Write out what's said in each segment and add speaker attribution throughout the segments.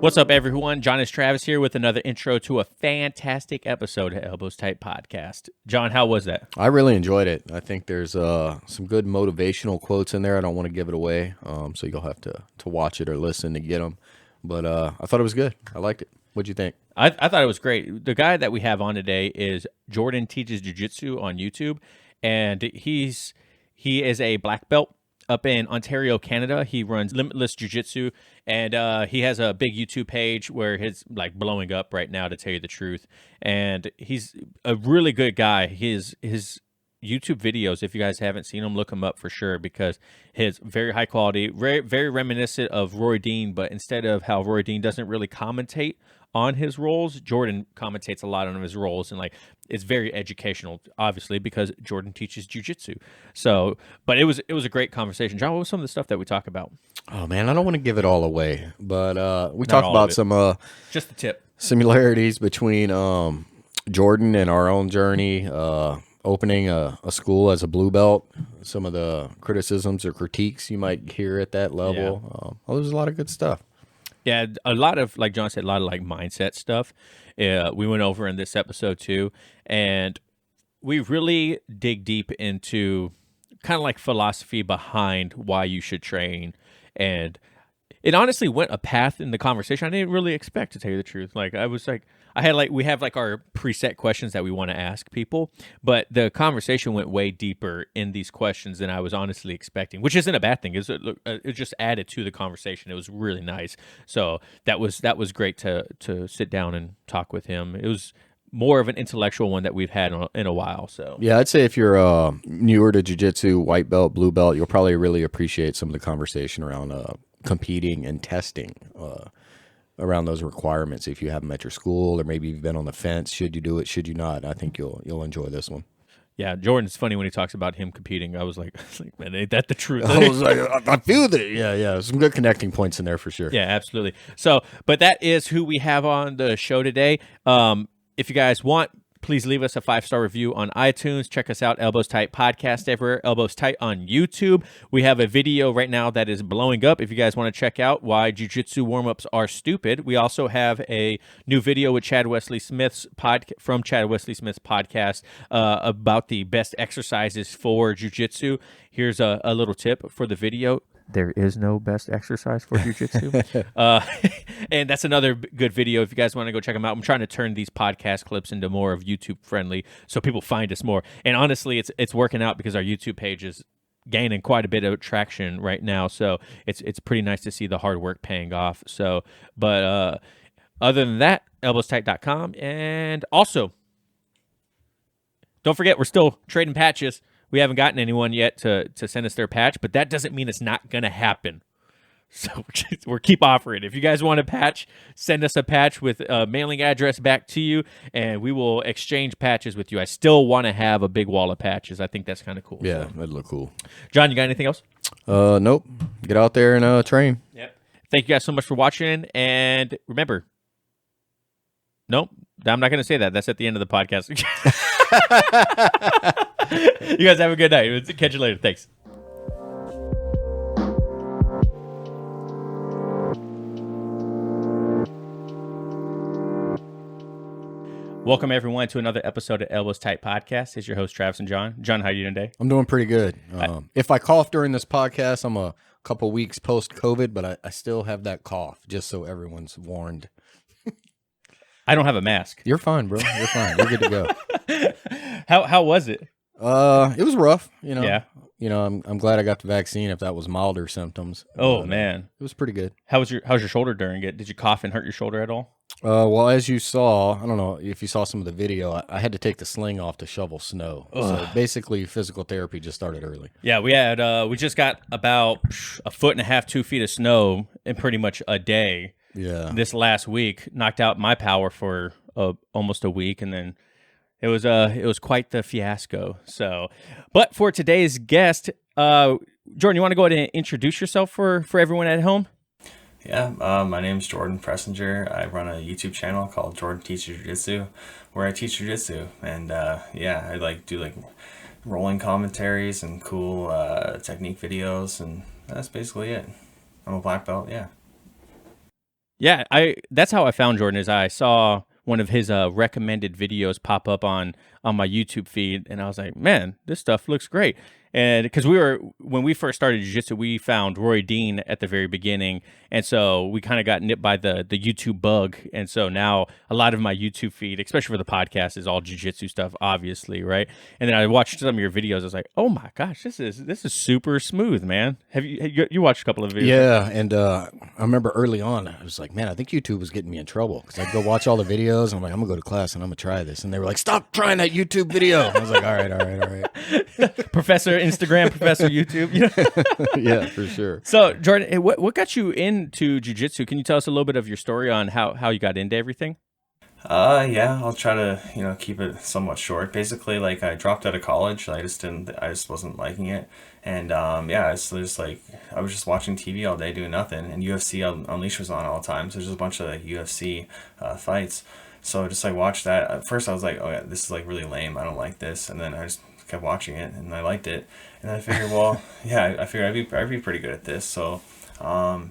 Speaker 1: What's up, everyone? John is Travis here with another intro to a fantastic episode of Elbows Tight Podcast. John, how was that?
Speaker 2: I really enjoyed it. I think there's some good motivational quotes in there. I don't want to give it away, so you'll have to watch it or listen to get them. But I thought it was good. I liked it. What'd you think?
Speaker 1: I thought it was great. The guy that we have on today is Jordan Teaches Jiu-Jitsu on YouTube, and he is a black belt up in Ontario, Canada. He runs Limitless Jiu-Jitsu, and he has a big YouTube page where he's like blowing up right now, to tell you the truth. And he's a really good guy. His YouTube videos, if you guys haven't seen them, look them up for sure, because his very high quality, very, very reminiscent of Roy Dean, but instead of how Roy Dean doesn't really commentate on his roles, Jordan commentates a lot on his roles, and like it's very educational, obviously, because Jordan teaches jiu-jitsu. So, but it was a great conversation. John, what was some of the stuff that we talk about?
Speaker 2: Oh man, I don't want to give it all away, but we talked about some
Speaker 1: just the tip
Speaker 2: similarities between Jordan and our own journey, opening a school as a blue belt, some of the criticisms or critiques you might hear at that level. There was a lot of good stuff.
Speaker 1: Yeah, a lot of, like John said, a lot of like mindset stuff. We went over in this episode too, and we really dig deep into kind of like philosophy behind why you should train. And it honestly went a path in the conversation I didn't really expect, to tell you the truth. Like we have like our preset questions that we want to ask people, but the conversation went way deeper in these questions than I was honestly expecting, which isn't a bad thing. It just added to the conversation. It was really nice. So that was great to sit down and talk with him. It was more of an intellectual one that we've had in a while. So
Speaker 2: yeah, I'd say if you're newer to jiu-jitsu, white belt, blue belt, you'll probably really appreciate some of the conversation around competing and testing around those requirements. If you have them at your school, or maybe you've been on the fence, should you do it, should you not? I think you'll enjoy this one.
Speaker 1: Yeah, Jordan's funny when he talks about him competing. I was like, man, ain't that the truth?
Speaker 2: I was like, I feel that. Yeah, some good connecting points in there for sure.
Speaker 1: Yeah, absolutely. So, but that is who we have on the show today. If you guys want, please leave us a 5-star review on iTunes. Check us out, Elbows Tight Podcast everywhere, Elbows Tight on YouTube. We have a video right now that is blowing up. If you guys want to check out why jiu-jitsu warm-ups are stupid, we also have a new video with Chad Wesley Smith's from Chad Wesley Smith's podcast about the best exercises for jiu-jitsu. Here's a little tip for the video. There is no best exercise for jiu-jitsu. And that's another good video if you guys want to go check them out. I'm trying to turn these podcast clips into more of YouTube friendly so people find us more. And honestly, it's working out because our YouTube page is gaining quite a bit of traction right now. So it's pretty nice to see the hard work paying off. So, but other than that, elbowstight.com. And also, don't forget, we're still trading patches. We haven't gotten anyone yet to send us their patch, but that doesn't mean it's not going to happen. So we're keep offering. If you guys want a patch, send us a patch with a mailing address back to you, and we will exchange patches with you. I still want to have a big wall of patches. I think that's kind of cool.
Speaker 2: Yeah,
Speaker 1: so.
Speaker 2: that'd look cool.
Speaker 1: John, you got anything else?
Speaker 2: Nope. Get out there and train.
Speaker 1: Yep. Thank you guys so much for watching, and remember, nope, I'm not going to say that. That's at the end of the podcast. You guys have a good night. Catch you later. Thanks. Welcome, everyone, to another episode of Elbows Tight Podcast. It's your host, Travis and John. John, how are you doing today?
Speaker 2: I'm doing pretty good. If I cough during this podcast, I'm a couple weeks post-COVID, but I still have that cough, just so everyone's warned.
Speaker 1: I don't have a mask.
Speaker 2: You're fine, bro. You're fine. You're good to go.
Speaker 1: How was it?
Speaker 2: It was rough,
Speaker 1: Yeah.
Speaker 2: I'm glad I got the vaccine if that was milder symptoms.
Speaker 1: Oh, man.
Speaker 2: It was pretty good.
Speaker 1: How's your shoulder during it? Did you cough and hurt your shoulder at all?
Speaker 2: Well, as you saw, I don't know if you saw some of the video, I had to take the sling off to shovel snow. So basically, physical therapy just started early.
Speaker 1: Yeah, we just got about 1.5 feet, 2 feet of snow in pretty much a day.
Speaker 2: Yeah.
Speaker 1: This last week knocked out my power for almost a week, and then it was quite the fiasco. So, but for today's guest, Jordan, you want to go ahead and introduce yourself for everyone at home?
Speaker 3: Yeah, my name's Jordan Preisinger. I run a YouTube channel called JordanTeachesJiuJitsu, where I teach jiu-jitsu, and I do rolling commentaries and cool technique videos, and that's basically it. I'm a black belt, yeah.
Speaker 1: Yeah, that's how I found Jordan. Is I saw one of his recommended videos pop up on my YouTube feed, and I was like, man, this stuff looks great. And because when we first started jiu-jitsu, we found Roy Dean at the very beginning, and so we kind of got nipped by the YouTube bug, and so now a lot of my YouTube feed, especially for the podcast, is all jiu-jitsu stuff, obviously, right? And then I watched some of your videos. I was like, oh my gosh, this is super smooth, man. Have you watched a couple of videos?
Speaker 2: Yeah, and I remember early on, I was like, man, I think YouTube was getting me in trouble because I'd go watch all the videos, and I'm like, I'm gonna go to class and I'm gonna try this, and they were like, stop trying that YouTube video. I was like, all right.
Speaker 1: Professor Instagram, Professor YouTube.
Speaker 2: Yeah, for sure.
Speaker 1: So, Jordan, what got you into jiu-jitsu? Can you tell us a little bit of your story on how you got into everything?
Speaker 3: Yeah, I'll try to, keep it somewhat short. Basically, like I dropped out of college. I just wasn't liking it. And yeah, it's just like I was just watching TV all day doing nothing, and UFC Unleashed was on all the time. So there's just a bunch of like UFC fights. So I just like watched that. At first I was like, oh yeah, this is like really lame. I don't like this. And then I just kept watching it and I liked it. And then I figured, well, yeah, I figured I'd be pretty good at this. So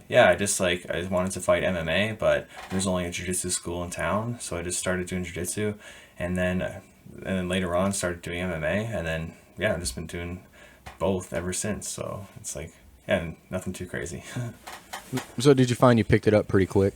Speaker 3: yeah, I just wanted to fight MMA, but there's only a jiu-jitsu school in town, so I just started doing jiu-jitsu, and then later on started doing MMA, and then yeah, I've just been doing both ever since. So it's like, yeah, nothing too crazy.
Speaker 2: So did you find you picked it up pretty quick?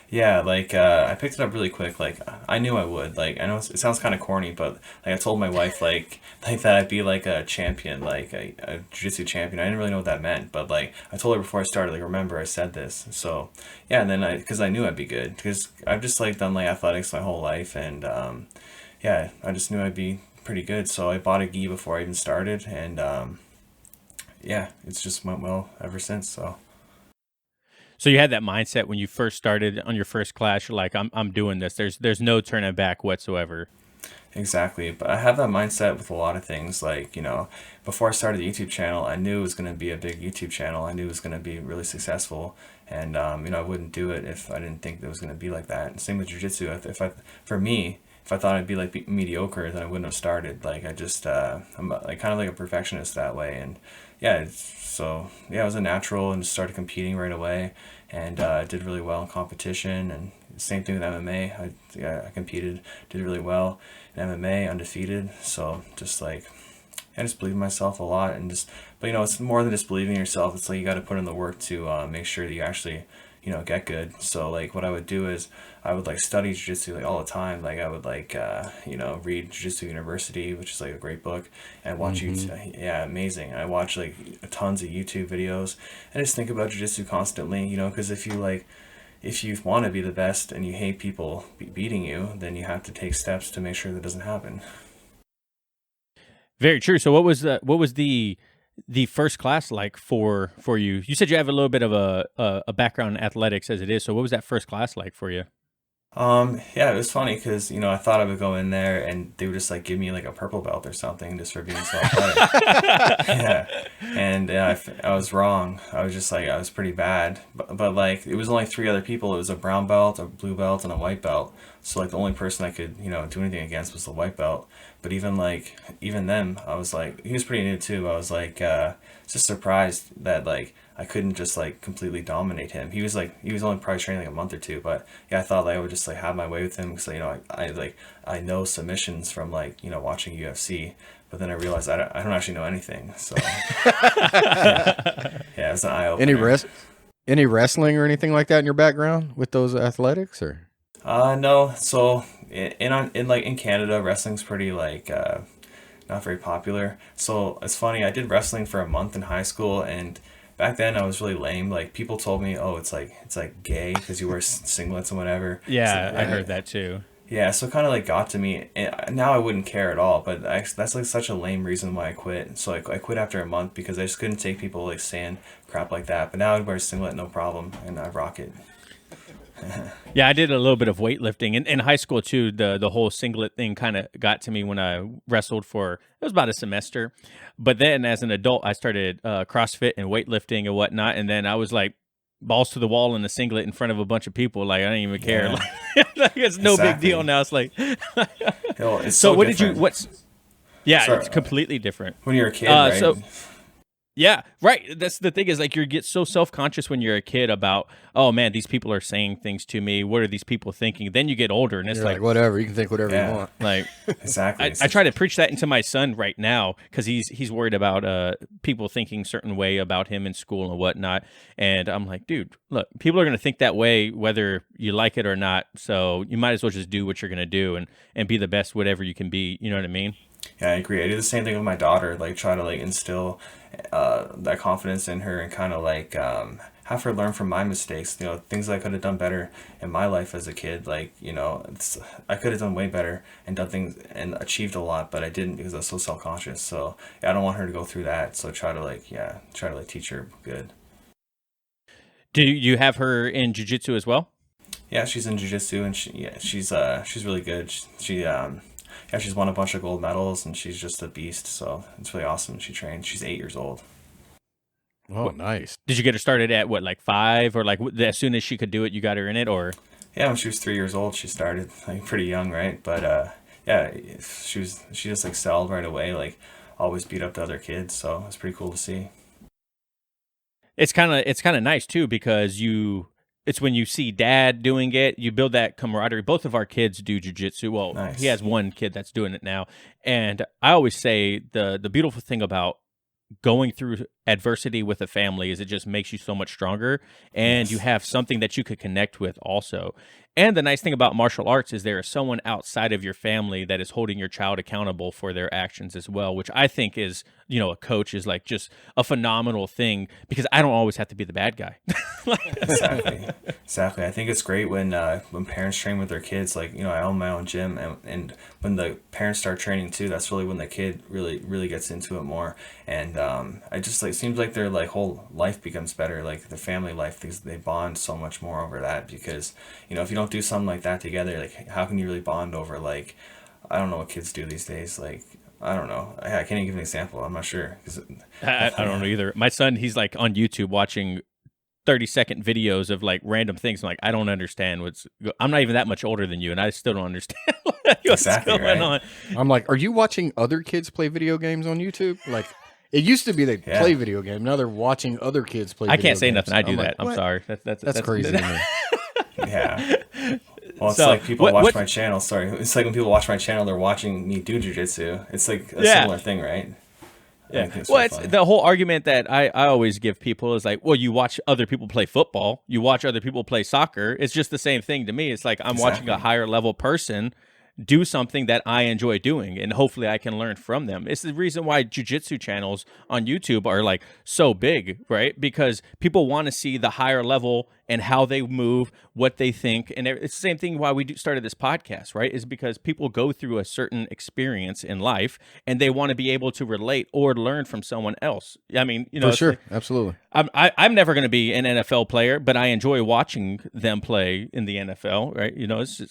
Speaker 3: Yeah, like I picked it up really quick. Like I knew I would. Like I know it sounds kind of corny, but like I told my wife like that I'd be like a champion, like a jiu-jitsu champion. I didn't really know what that meant, but like I told her before I started. Like remember I said this. So yeah, and then because I knew I'd be good because I've just like done like athletics my whole life, and yeah, I just knew I'd be pretty good. So I bought a gi before I even started, and yeah, it's just went well ever since.
Speaker 1: So you had that mindset when you first started on your first class. You're like, I'm doing this. There's no turning back whatsoever.
Speaker 3: Exactly. But I have that mindset with a lot of things. Like, before I started the YouTube channel, I knew it was going to be a big YouTube channel. I knew it was going to be really successful. And, I wouldn't do it if I didn't think it was going to be like that. And same with jiu-jitsu. For me, if I thought I'd be like mediocre, then I wouldn't have started. Like, I just, I'm like kind of like a perfectionist that way. And yeah, so yeah, it was a natural and just started competing right away. And I did really well in competition, and same thing with MMA. I competed, did really well in MMA, undefeated. So just like I just believe in myself a lot, and but it's more than just believing in yourself. It's like you got to put in the work to make sure that you actually get good. So like what I would do is I would like study jiu-jitsu like all the time. Like I would like read Jiu-Jitsu University, which is like a great book, and watch YouTube. Yeah, amazing. I watch like tons of YouTube videos and just think about jiu-jitsu constantly, because if you want to be the best and you hate people beating you, then you have to take steps to make sure that doesn't happen.
Speaker 1: Very true. So what was the first class like for you? You said you have a little bit of a background in athletics as it is. So what was that first class like for you?
Speaker 3: Yeah, it was funny because, I thought I would go in there and they would just like give me like a purple belt or something just for being so athletic. Yeah. And I was wrong. I was just like, I was pretty bad, but like, it was only 3 other people. It was a brown belt, a blue belt, and a white belt. So like the only person I could, do anything against was the white belt. But even then I was like, he was pretty new too. I was like, just surprised that like, I couldn't just like completely dominate him. He was only probably training like a month or 2, but yeah, I thought like, I would just like have my way with him because I know submissions from like watching UFC, but then I realized I don't actually know anything. So yeah, it was an eye opener.
Speaker 2: Any wrestling or anything like that in your background with those athletics or?
Speaker 3: No. So in Canada, wrestling's pretty like not very popular. So it's funny. I did wrestling for a month in high school, and back then I was really lame. Like people told me, "Oh, it's like gay because you wear singlets and whatever."
Speaker 1: Yeah,
Speaker 3: So,
Speaker 1: I heard that too.
Speaker 3: Yeah, so it kind of like got to me. And now I wouldn't care at all, but that's like such a lame reason why I quit. So I quit after a month because I just couldn't take people like saying crap like that. But now I'd wear a singlet no problem, and I rock it.
Speaker 1: Yeah, I did a little bit of weightlifting in high school too. The whole singlet thing kind of got to me when I wrestled for, it was about a semester. But then as an adult, I started CrossFit and weightlifting and whatnot. And then I was like balls to the wall in a singlet in front of a bunch of people. Like I didn't even care.
Speaker 3: Yeah.
Speaker 1: Like, it's no big deal now. It's like,
Speaker 3: It's
Speaker 1: so what
Speaker 3: different.
Speaker 1: Yeah,
Speaker 3: Sorry.
Speaker 1: it's completely different.
Speaker 3: When you're a kid, right?
Speaker 1: Yeah, right. That's the thing is like you get so self-conscious when you're a kid about, oh man, these people are saying things to me. What are these people thinking? Then you get older and it's
Speaker 2: You're like, whatever, you can think whatever you want.
Speaker 1: like
Speaker 3: Exactly.
Speaker 1: I try to preach that into my son right now because he's worried about people thinking certain way about him in school and whatnot. And I'm like, dude, look, people are gonna think that way whether you like it or not. So you might as well just do what you're gonna do and be the best whatever you can be. You know what I mean?
Speaker 3: Yeah, I agree. I do the same thing with my daughter, like try to like instill that confidence in her and kind of like have her learn from my mistakes, you know, things I could have done better in my life as a kid. Like, you know, I could have done way better and done things and achieved a lot, but I didn't because I was so self-conscious. So yeah, I don't want her to go through that. So try to like, teach her good.
Speaker 1: Do you have her in jiu-jitsu as well?
Speaker 3: Yeah, she's in jiu-jitsu and she's really good. She's won a bunch of gold medals and she's just a beast. So it's really awesome. She trained. She's 8 years old.
Speaker 2: Oh, nice.
Speaker 1: Did you get her started at what, like 5 or like as soon as she could do it, you got her in it, or?
Speaker 3: Yeah, when she was 3 years old, she started like pretty young, right? But yeah, she just excelled right away. Like always beat up the other kids. So it's pretty cool to see.
Speaker 1: It's kind of nice too because it's when you see dad doing it, you build that camaraderie. Both of our kids do jiu-jitsu. Well,
Speaker 3: Nice.
Speaker 1: he has one kid that's doing it now. And I always say the beautiful thing about going through adversity with a family is it just makes you so much stronger and
Speaker 3: Yes.
Speaker 1: you have something that you could connect with also. And the nice thing about martial arts is there is someone outside of your family that is holding your child accountable for their actions as well, which I think is, you know, a coach is like just a phenomenal thing because I don't always have to be the bad guy.
Speaker 3: Exactly. I think it's great when parents train with their kids. Like, you know, I own my own gym, and when the parents start training too, that's really when the kid really gets into it more. And I just like seems like their like whole life becomes better. Like the family life, they bond so much more over that because, you know, if you don't do something like that together, like how can you really bond over like, I don't know what kids do these days. Like, I don't know. I can't even give an example. I'm not sure.
Speaker 1: I don't know either. My son, he's like on YouTube watching 30-second videos of like random things. I'm like, I don't understand I'm not even that much older than you, and I still don't understand what's
Speaker 3: Exactly,
Speaker 1: going
Speaker 3: right?
Speaker 1: on.
Speaker 2: I'm like, are you watching other kids play video games on YouTube? Like, it used to be they
Speaker 3: Yeah.
Speaker 2: play video games. Now they're watching other kids play
Speaker 1: I
Speaker 2: video
Speaker 1: can't say
Speaker 2: games.
Speaker 1: nothing. I do
Speaker 2: I'm
Speaker 1: that.
Speaker 2: like,
Speaker 1: I'm
Speaker 2: what?
Speaker 1: sorry.
Speaker 2: That's crazy to me.
Speaker 3: Yeah. Well, it's
Speaker 1: So,
Speaker 3: like people
Speaker 1: what-
Speaker 3: watch
Speaker 1: what-
Speaker 3: my channel. Sorry, it's like when people watch my channel, they're watching me do jujitsu. It's like a
Speaker 1: Yeah.
Speaker 3: similar thing, right? I
Speaker 1: Yeah.
Speaker 3: think it's
Speaker 1: Well,
Speaker 3: so
Speaker 1: it's
Speaker 3: funny.
Speaker 1: the whole argument that I always give people is like, well, you watch other people play football, you watch other people play soccer. It's just the same thing to me. It's like I'm watching a
Speaker 3: Exactly.
Speaker 1: higher level person do something that I enjoy doing, and hopefully I can learn from them. It's the reason why jiu-jitsu channels on YouTube are like so big, right? Because people want to see the higher level and how they move, what they think. And it's the same thing why we started this podcast, right? Is because people go through a certain experience in life and they want to be able to relate or learn from someone else. I mean, you know,
Speaker 2: For
Speaker 1: it's
Speaker 2: sure.
Speaker 1: like-
Speaker 2: Absolutely.
Speaker 1: I'm never going to be an NFL player, but I enjoy watching them play in the NFL, right? You know, it's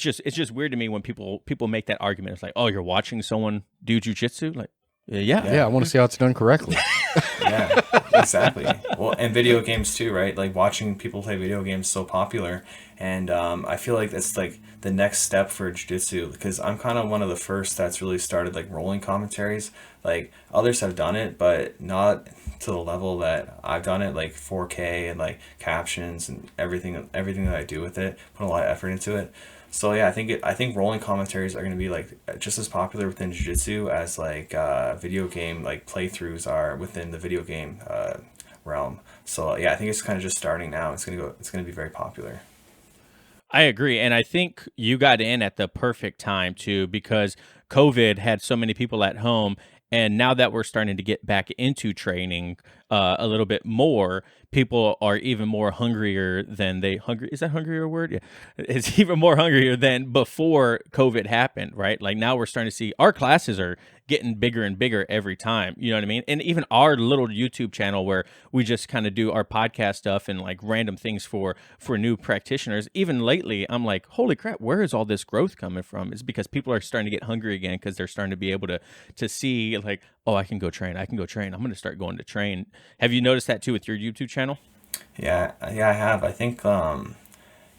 Speaker 1: just weird to me when people make that argument. It's like, oh, you're watching someone do jujitsu, like, yeah.
Speaker 2: Yeah, I want to see how it's done correctly.
Speaker 3: Yeah, exactly. Well, and video games too, right? Like watching people play video games so popular, and I feel like that's like the next step for jiu-jitsu because I'm kind of one of the first that's really started like rolling commentaries. Like others have done it, but not to the level that I've done it, like 4K and like captions and everything that I do with it. Put a lot of effort into it. So yeah, I think rolling commentaries are going to be like just as popular within jiu-jitsu as like video game like playthroughs are within the video game realm. So yeah, I think it's kind of just starting now. It's going to be very popular.
Speaker 1: I agree. And I think you got in at the perfect time too, because COVID had so many people at home. And now that we're starting to get back into training a little bit more, people are even more hungrier than is that hungrier a word? Yeah. It's even more hungrier than before COVID happened, right? Like now we're starting to see our classes are getting bigger and bigger every time. You know what I mean? And even our little YouTube channel where we just kind of do our podcast stuff and like random things for new practitioners. Even lately, I'm like, holy crap, where is all this growth coming from? It's because people are starting to get hungry again because they're starting to be able to see like, oh, I can go train. I'm going to start going to train. Have you noticed that too with your YouTube channel?
Speaker 3: Yeah, I have. I think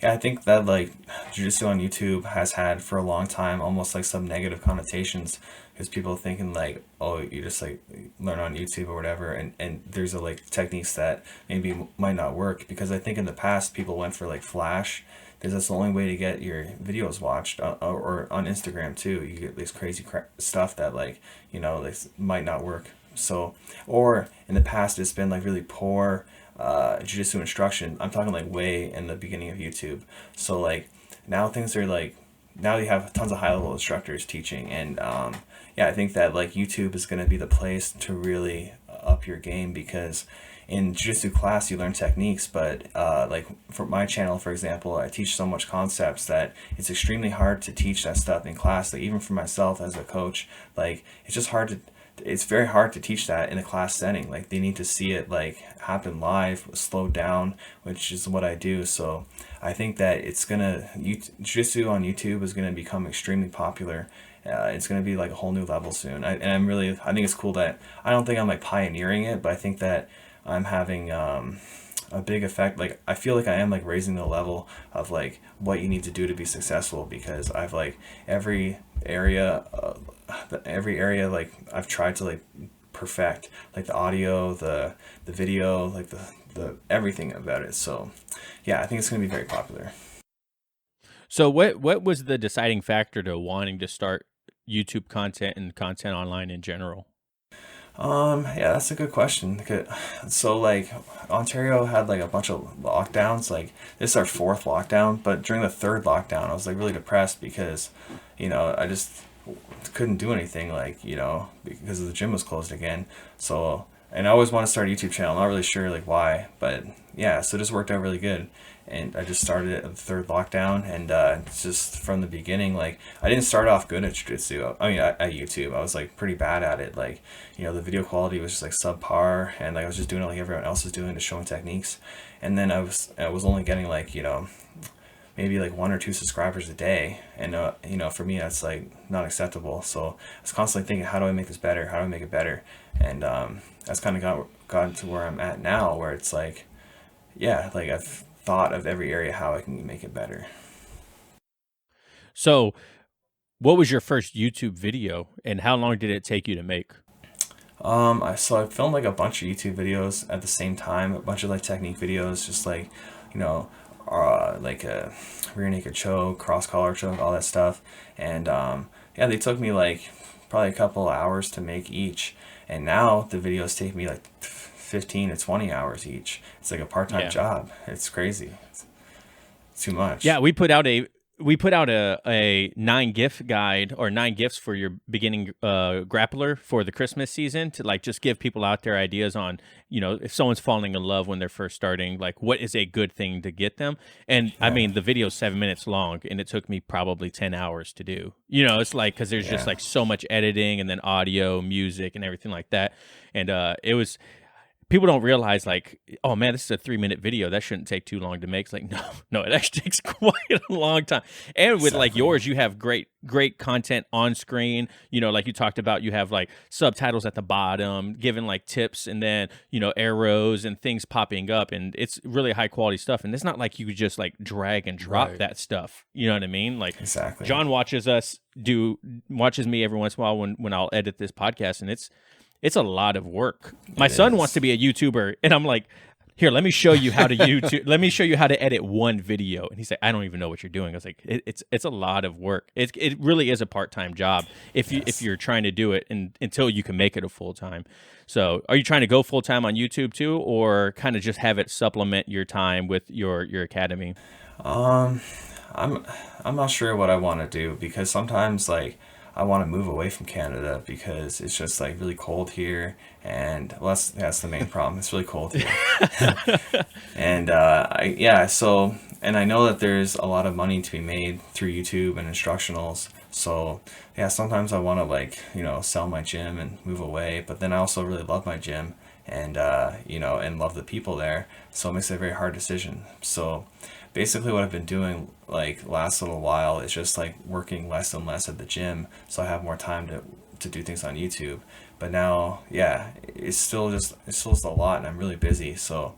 Speaker 3: Yeah, I think that like jiu-jitsu on YouTube has had for a long time almost like some negative connotations, because people thinking like, oh, you just like learn on YouTube or whatever, and there's a like techniques that maybe might not work, because I think in the past people went for like flash, because that's the only way to get your videos watched, or on Instagram too. You get this crazy stuff that like, like might not work. So, or in the past it's been like really poor jiu-jitsu instruction. I'm talking like way in the beginning of YouTube. So like now things are like, now you have tons of high level instructors teaching, and yeah, I think that like YouTube is going to be the place to really up your game, because in jiu-jitsu class you learn techniques, but like for my channel, for example, I teach so much concepts that it's extremely hard to teach that stuff in class. Like even for myself as a coach, like it's very hard to teach that in a class setting. Like they need to see it like happen live, slowed down, which is what I do. So I think that jiu-jitsu on YouTube is gonna become extremely popular. It's gonna be like a whole new level soon. I think it's cool that I don't think I'm like pioneering it, but I think that I'm having a big effect. Like I feel like I am like raising the level of like what you need to do to be successful, because I've like every area like I've tried to like perfect, like the audio, the video, like the everything about it. So yeah, I think it's gonna be very popular.
Speaker 1: So what was the deciding factor to wanting to start YouTube content and content online in general?
Speaker 3: Yeah, that's a good question. So like Ontario had like a bunch of lockdowns. Like this is our fourth lockdown, but during the third lockdown, I was like really depressed because, I just couldn't do anything, like, because the gym was closed again. So, and I always want to start a YouTube channel. I'm not really sure like why, but yeah, so it just worked out really good. And I just started it at the third lockdown, and just from the beginning, like I didn't start off good at jiu-jitsu. I mean, at YouTube, I was like pretty bad at it. Like, the video quality was just like subpar, and like I was just doing it like everyone else was doing, to showing techniques. And then I was only getting like, maybe like 1 or 2 subscribers a day, and for me that's like not acceptable. So I was constantly thinking, how do I make this better, how do I make it better? And that's kind of gotten to where I'm at now, where it's like, yeah, like I've thought of every area how I can make it better.
Speaker 1: So what was your first YouTube video, and how long did it take you to make?
Speaker 3: I filmed like a bunch of YouTube videos at the same time, a bunch of like technique videos, just like, like a rear naked choke, cross collar choke, all that stuff. And yeah, they took me like probably a couple hours to make each. And now the videos take me like 15 to 20 hours each. It's like a part-time job. It's crazy. It's too much.
Speaker 1: Yeah, we put out a 9 gift guide, or 9 gifts for your beginning grappler for the Christmas season, to like just give people out there ideas on, if someone's falling in love when they're first starting, like what is a good thing to get them. And I mean, the video's 7 minutes long, and it took me probably 10 hours to do. It's like, because there's just like so much editing, and then audio, music, and everything like that. And it was, people don't realize like, oh man, this is a 3-minute video, that shouldn't take too long to make. It's like, no, it actually takes quite a long time. And with like yours, you have great content on screen. Like you talked about, you have like subtitles at the bottom, giving like tips, and then arrows and things popping up, and it's really high quality stuff. And it's not like you could just like drag and drop that stuff. You know what I mean? Like
Speaker 3: exactly.
Speaker 1: John watches me every once in a while when I'll edit this podcast, and it's a lot of work. My son wants to be a YouTuber, and I'm like, here, let me show you how to YouTube. Let me show you how to edit one video. And he's like, I don't even know what you're doing. I was like, it's a lot of work. It really is a part-time job if you're trying to do it, and until you can make it a full-time. So are you trying to go full-time on YouTube too, or kind of just have it supplement your time with your academy?
Speaker 3: I'm not sure what I want to do, because sometimes like I want to move away from Canada, because it's just like really cold here, and well, that's the main problem. It's really cold here. And and I know that there's a lot of money to be made through YouTube and instructionals. So yeah, sometimes I want to like, sell my gym and move away, but then I also really love my gym, and and love the people there. So it makes it a very hard decision. So basically what I've been doing like last little while is just like working less and less at the gym, so I have more time to do things on YouTube. But now, yeah, it's still just a lot, and I'm really busy. So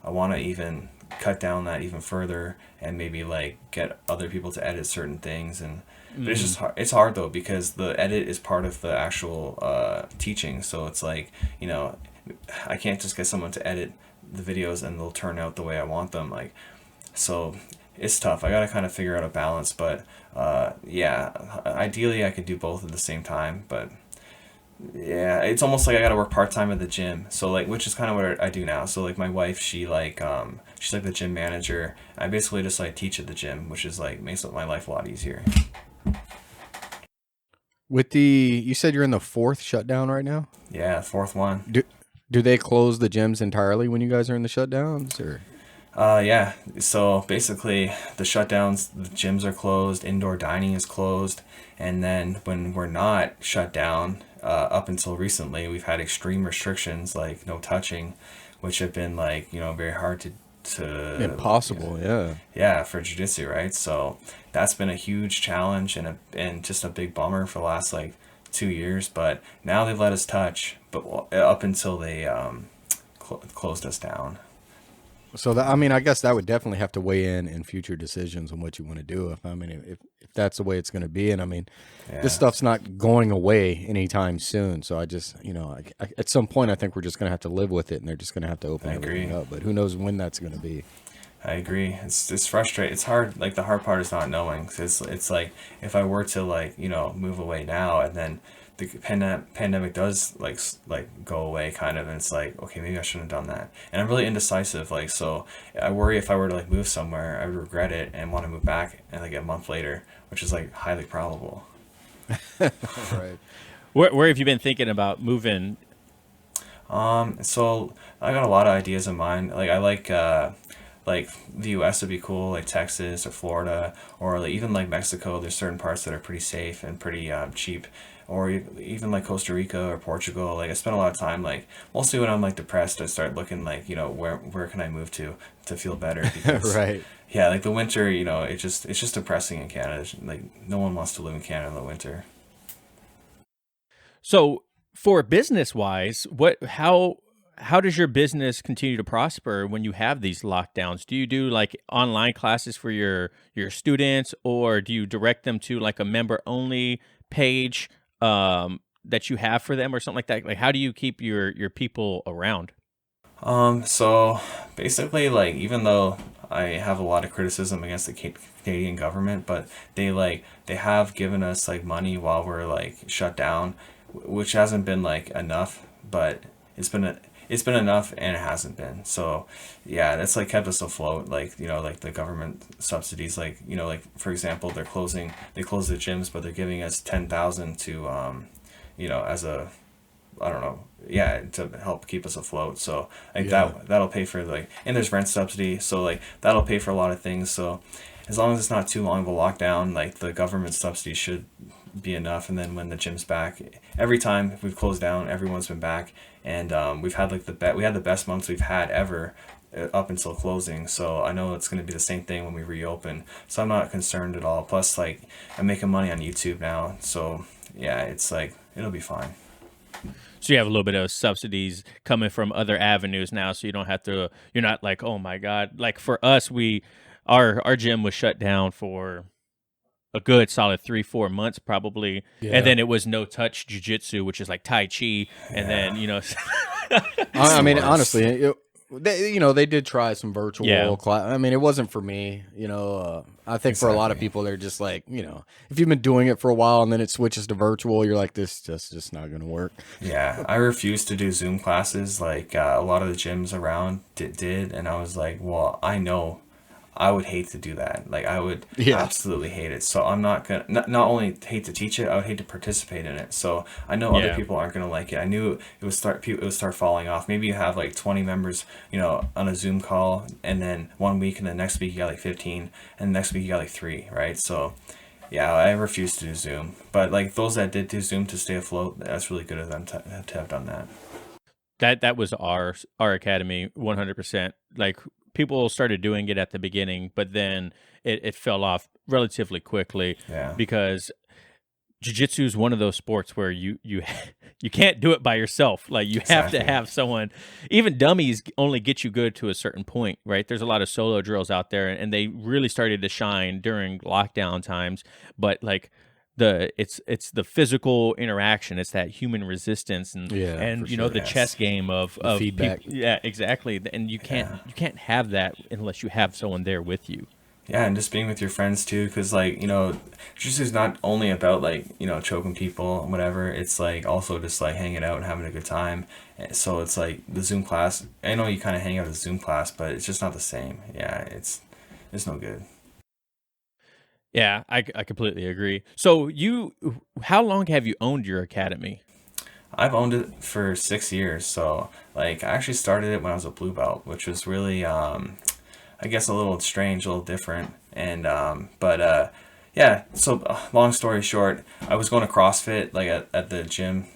Speaker 3: I want to even cut down that even further and maybe like get other people to edit certain things. And but it's just hard. It's hard though, because the edit is part of the actual teaching. So it's like, you know, I can't just get someone to edit the videos and they'll turn out the way I want them. Like, so it's tough. I got to kind of figure out a balance, but yeah, ideally I could do both at the same time, but yeah, it's almost like I got to work part-time at the gym. So like, which is kind of what I do now. So like my wife, she's like the gym manager. I basically just like teach at the gym, which is like makes my life a lot easier.
Speaker 2: You said you're in the 4th shutdown right now?
Speaker 3: Yeah, 4th one.
Speaker 2: Do they close the gyms entirely when you guys are in the shutdowns, or?
Speaker 3: Yeah. So basically, the shutdowns, the gyms are closed, indoor dining is closed, and then when we're not shut down, up until recently, we've had extreme restrictions like no touching, which have been like, you know, very hard to
Speaker 2: Impossible,
Speaker 3: yeah, for jiu-jitsu, right? So that's been a huge challenge and just a big bummer for the last like 2 years. But now they've let us touch, but up until they closed us down.
Speaker 2: So that, I mean, I guess that would definitely have to weigh in future decisions on what you want to do. If that's the way it's going to be, and I mean, this stuff's not going away anytime soon. So I just, you know, at some point, I think we're just going to have to live with it, and they're just going to have to open everything up. But who knows when that's going to be?
Speaker 3: I agree. It's frustrating. It's hard. Like the hard part is not knowing. It's like if I were to like, you know, move away now and then the pandemic does like go away kind of, and it's like, okay, maybe I shouldn't have done that. And I'm really indecisive. Like, so I worry if I were to like move somewhere, I would regret it and want to move back and like a month later, which is like highly probable.
Speaker 2: Right.
Speaker 1: Where have you been thinking about moving?
Speaker 3: So I got a lot of ideas in mind. Like I like the US would be cool, like Texas or Florida, or like even like Mexico. There's certain parts that are pretty safe and pretty cheap, or even like Costa Rica or Portugal. Like I spend a lot of time, like mostly when I'm like depressed, I start looking like, you know, where can I move to feel better? Because,
Speaker 2: Right.
Speaker 3: yeah, like the winter, you know, it's just depressing in Canada. Like no one wants to live in Canada in the winter.
Speaker 1: So for business wise, how does your business continue to prosper when you have these lockdowns? Do you do like online classes for your students, or do you direct them to like a member only page that you have for them or something like that? Like, how do you keep your people around?
Speaker 3: So basically, like, even though I have a lot of criticism against the Canadian government, but they have given us like money while we're like shut down, which hasn't been like enough, but it's been enough, and it hasn't been. So yeah, that's like kept us afloat. Like, you know, like the government subsidies, like, you know, like for example, they closed the gyms, but they're giving us 10,000 to you know, as a, I don't know, yeah, to help keep us afloat. So like that'll pay for like, and there's rent subsidy, so like that'll pay for a lot of things. So as long as it's not too long of a lockdown, like the government subsidy should be enough. And then when the gym's back, every time we've closed down, everyone's been back, and we've had like we had the best months we've had ever up until closing. So I know it's going to be the same thing when we reopen, so I'm not concerned at all. Plus, like, I'm making money on YouTube now, so yeah, it's like it'll be fine.
Speaker 1: So you have a little bit of subsidies coming from other avenues now, so you don't have to, you're not like, oh my God. Like for us, our gym was shut down for a good solid 3-4 months probably.
Speaker 2: Yeah.
Speaker 1: And then it was no touch jiu-jitsu, which is like Tai Chi. And then, you know,
Speaker 2: I mean, honestly, they did try some virtual class. I mean, it wasn't for me. You know, I think for a lot of people, they're just like, you know, if you've been doing it for a while and then it switches to virtual, you're like, this just not going to work.
Speaker 3: Yeah, I refused to do Zoom classes like a lot of the gyms around did, and I was like, well, I know I would hate to do that. Like, I would absolutely hate it. So I'm not gonna not only hate to teach it, I would hate to participate in it. So I know other people aren't gonna like it. I knew it would start falling off. Maybe you have like 20 members, you know, on a Zoom call, and then 1 week, and then next week you got like 15, and the next week you got like 3, right? So yeah, I refused to do Zoom. But like those that did do Zoom to stay afloat, that's really good of them to have done that.
Speaker 1: That was our academy 100%. Like, people started doing it at the beginning, but then it fell off relatively quickly because jiu-jitsu is one of those sports where you you can't do it by yourself. Like you have to have someone. Even dummies only get you good to a certain point, right? There's a lot of solo drills out there, and they really started to shine during lockdown times. But like it's the physical interaction, it's that human resistance, and you know, the chess game of
Speaker 2: feedback.
Speaker 1: Yeah, exactly. And you can't have that unless you have someone there with you.
Speaker 3: Yeah, and just being with your friends too, because like, you know, jiu-jitsu is not only about like, you know, choking people and whatever. It's like also just like hanging out and having a good time. So it's like the Zoom class. I know you kind of hang out at the Zoom class, but it's just not the same. Yeah, it's no good.
Speaker 1: Yeah, I completely agree. So how long have you owned your academy?
Speaker 3: I've owned it for 6 years. So like I actually started it when I was a blue belt, which was really I guess a little strange, a little different. And yeah, so long story short, I was going to CrossFit like at the gym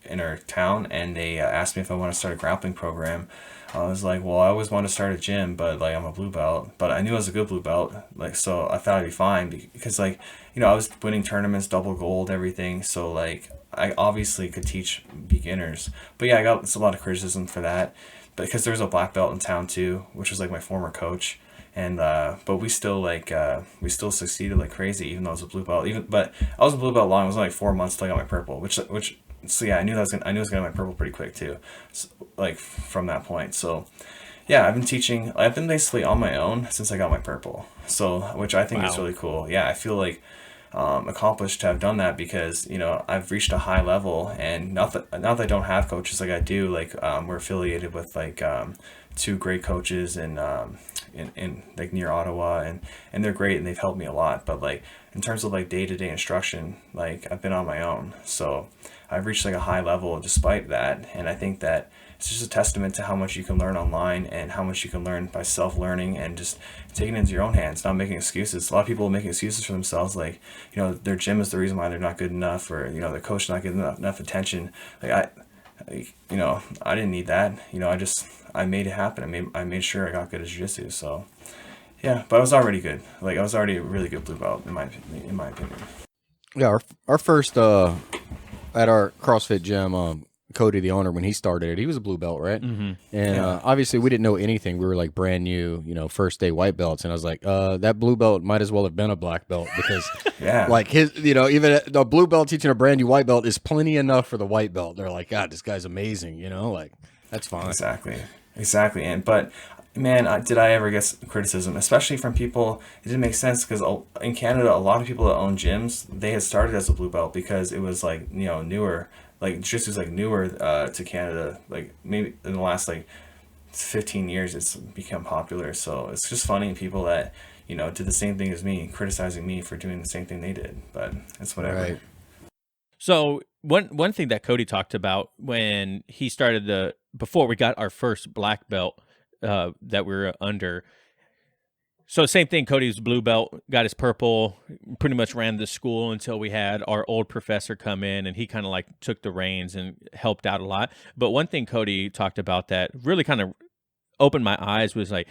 Speaker 3: in our town, and they asked me if I want to start a grappling program. I was like, well, I always want to start a gym, but like I'm a blue belt, but I knew I was a good blue belt, like, so I thought I'd be fine because like, you know, I was winning tournaments, double gold, everything. So like I obviously could teach beginners, but yeah, I got a lot of criticism for that, but because there's a black belt in town too, which was like my former coach. And but we still we still succeeded like crazy, even though I was a blue belt. But I was a blue belt long. It was only like 4 months till I got my purple, which so yeah, I knew I was gonna get my purple pretty quick too, so, like from that point. So yeah, I've been basically on my own since I got my purple. So which I think is really cool. Yeah, I feel like accomplished to have done that, because you know I've reached a high level, and not that I don't have coaches, like I do. Like we're affiliated with like two great coaches in like near Ottawa, and they're great and they've helped me a lot. But like in terms of like day-to-day instruction, like I've been on my own, so I've reached like a high level despite that. And I think that it's just a testament to how much you can learn online and how much you can learn by self-learning and just taking it into your own hands, not making excuses. A lot of people make excuses for themselves, like, you know, their gym is the reason why they're not good enough, or, you know, their coach not getting enough attention. Like you know, I didn't need that. You know, I made it happen. I made sure I got good at jiu-jitsu. So yeah, but I was already good. Like I was already a really good blue belt in my opinion.
Speaker 2: Yeah, our first at our CrossFit gym, Cody, the owner, when he started it, he was a blue belt, right?
Speaker 1: Mm-hmm.
Speaker 2: And obviously we didn't know anything. We were like brand new, you know, first day white belts. And I was like, that blue belt might as well have been a black belt, because
Speaker 3: yeah,
Speaker 2: like his, you know, even the blue belt teaching a brand new white belt is plenty enough for the white belt. They're like, God, this guy's amazing, you know, like that's fine.
Speaker 3: Exactly. And but man, did I ever get criticism, especially from people? It didn't make sense, because in Canada, a lot of people that own gyms, they had started as a blue belt because it was like, you know, newer. Like jiu-jitsu is like newer to Canada. Like maybe in the last like 15 years, it's become popular. So it's just funny, people that, you know, did the same thing as me, criticizing me for doing the same thing they did. But it's whatever.
Speaker 2: Right.
Speaker 1: So one thing that Cody talked about when he started before we got our first black belt that we were under. So same thing, Cody's blue belt, got his purple, pretty much ran the school until we had our old professor come in, and he kind of like took the reins and helped out a lot. But one thing Cody talked about that really kind of opened my eyes was like,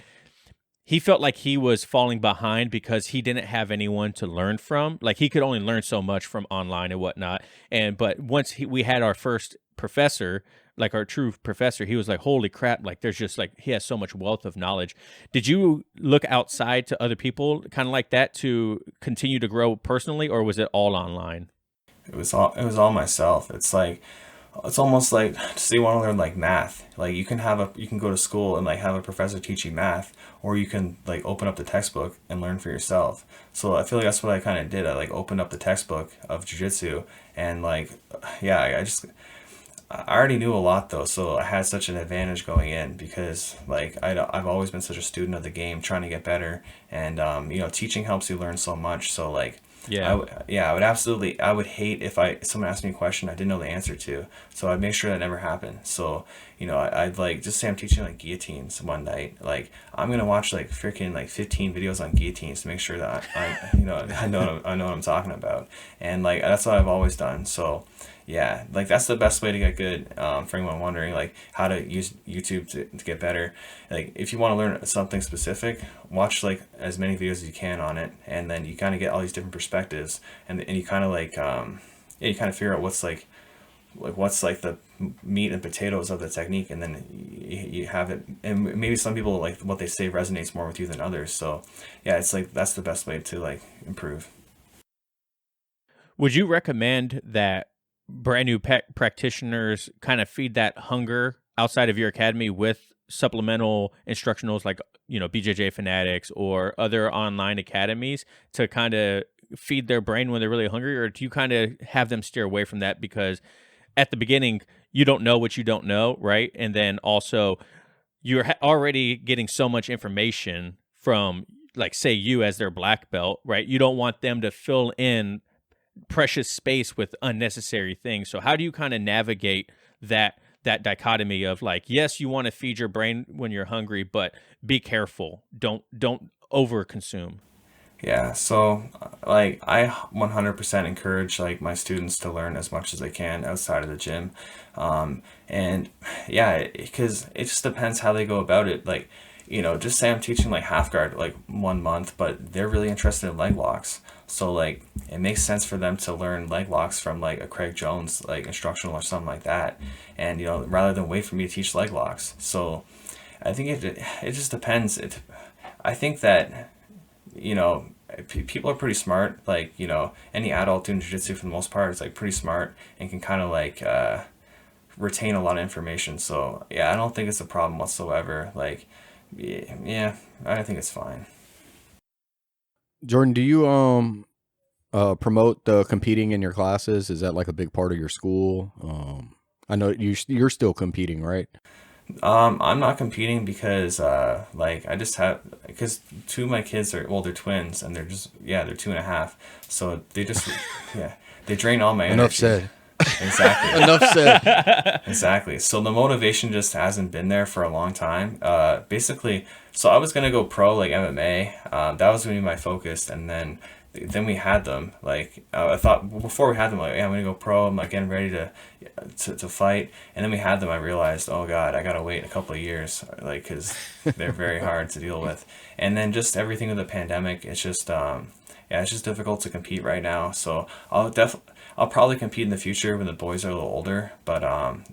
Speaker 1: he felt like he was falling behind because he didn't have anyone to learn from. Like he could only learn so much from online and whatnot. But once we had our first professor, like our true professor, he was like, holy crap, like there's just like, he has so much wealth of knowledge. Did you look outside to other people kind of like that to continue to grow personally, or was it all online?
Speaker 3: It was all myself. It's almost like, so you want to learn like math, like you can go to school and like have a professor teach you math, or you can like open up the textbook and learn for yourself. So I feel like that's what I kind of did. I like opened up the textbook of jiu-jitsu, and like, yeah, I already knew a lot though, so I had such an advantage going in, because like I've always been such a student of the game, trying to get better, and you know, teaching helps you learn so much. So like, I would hate if someone asked me a question I didn't know the answer to, so I'd make sure that never happened. So you know, I'd like, just say I'm teaching like guillotines one night, like I'm gonna watch like freaking like 15 videos on guillotines to make sure that I you know I know what I'm talking about, and like that's what I've always done. So yeah, like that's the best way to get good, for anyone wondering like how to use YouTube to get better. Like if you want to learn something specific, watch like as many videos as you can on it, and then you kind of get all these different perspectives, and you kind of like yeah, you kind of figure out what's like the meat and potatoes of the technique, and then you have it. And maybe some people, like what they say resonates more with you than others. So yeah, it's like that's the best way to like improve.
Speaker 1: Would you recommend that brand new practitioners kind of feed that hunger outside of your academy with supplemental instructionals like, BJJ Fanatics or other online academies to kind of feed their brain when they're really hungry? Or do you kind of have them steer away from that because at the beginning you don't know what you don't know, right? And then also you're already getting so much information from, like, say you as their black belt, right? You don't want them to fill in precious space with unnecessary things. So how do you kind of navigate that dichotomy of, like, yes, you want to feed your brain when you're hungry, but be careful. Don't over consume.
Speaker 3: Yeah, so like I 100% encourage like my students to learn as much as they can outside of the gym. And yeah, because it just depends how they go about it. Like, just say I'm teaching like half guard like 1 month, but they're really interested in leg locks. So like it makes sense for them to learn leg locks from like a Craig Jones like instructional or something like that. And rather than wait for me to teach leg locks. So I think it just depends. I think that people are pretty smart. Like, any adult doing jiu-jitsu for the most part is like pretty smart and can kind of like retain a lot of information. So yeah, I don't think it's a problem whatsoever. Like, yeah, I think it's fine.
Speaker 2: Jordan, do you promote competing in your classes? Is that like a big part of your school? I know you're still competing, right?
Speaker 3: I'm not competing because like I just have because two of my kids are, well, they're twins, and they're just, yeah, they're 2.5, so they just yeah, they drain all my energy.
Speaker 2: Enough said.
Speaker 3: Exactly.
Speaker 2: Enough said.
Speaker 3: Exactly. So the motivation just hasn't been there for a long time. Basically, so I was gonna go pro like MMA. That was gonna be my focus, and then we had them. Like I thought before we had them, like, yeah, I'm gonna go pro. I'm like getting ready to fight, and then we had them. I realized, oh God, I gotta wait a couple of years, like, because they're very hard to deal with. And then just everything with the pandemic, it's just yeah, it's just difficult to compete right now. So I'll probably compete in the future when the boys are a little older, but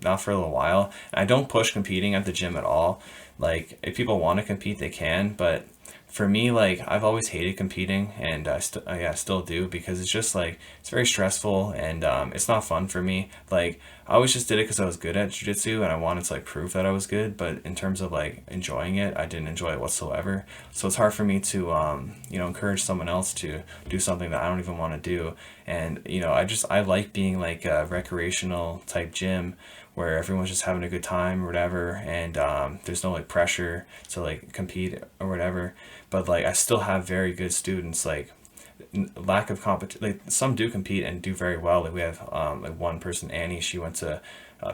Speaker 3: not for a little while. I don't push competing at the gym at all. Like, if people want to compete, they can, but for me, like, I've always hated competing, and I still do, because it's just like it's very stressful, and it's not fun for me. Like, I always just did it because I was good at jiu-jitsu and I wanted to like prove that I was good, but in terms of like enjoying it, I didn't enjoy it whatsoever. So it's hard for me to encourage someone else to do something that I don't even want to do. And I like being like a recreational type gym where everyone's just having a good time or whatever, and there's no like pressure to like compete or whatever. But like I still have very good students. Like, lack of competition, like some do compete and do very well. Like we have like one person, Annie, she went to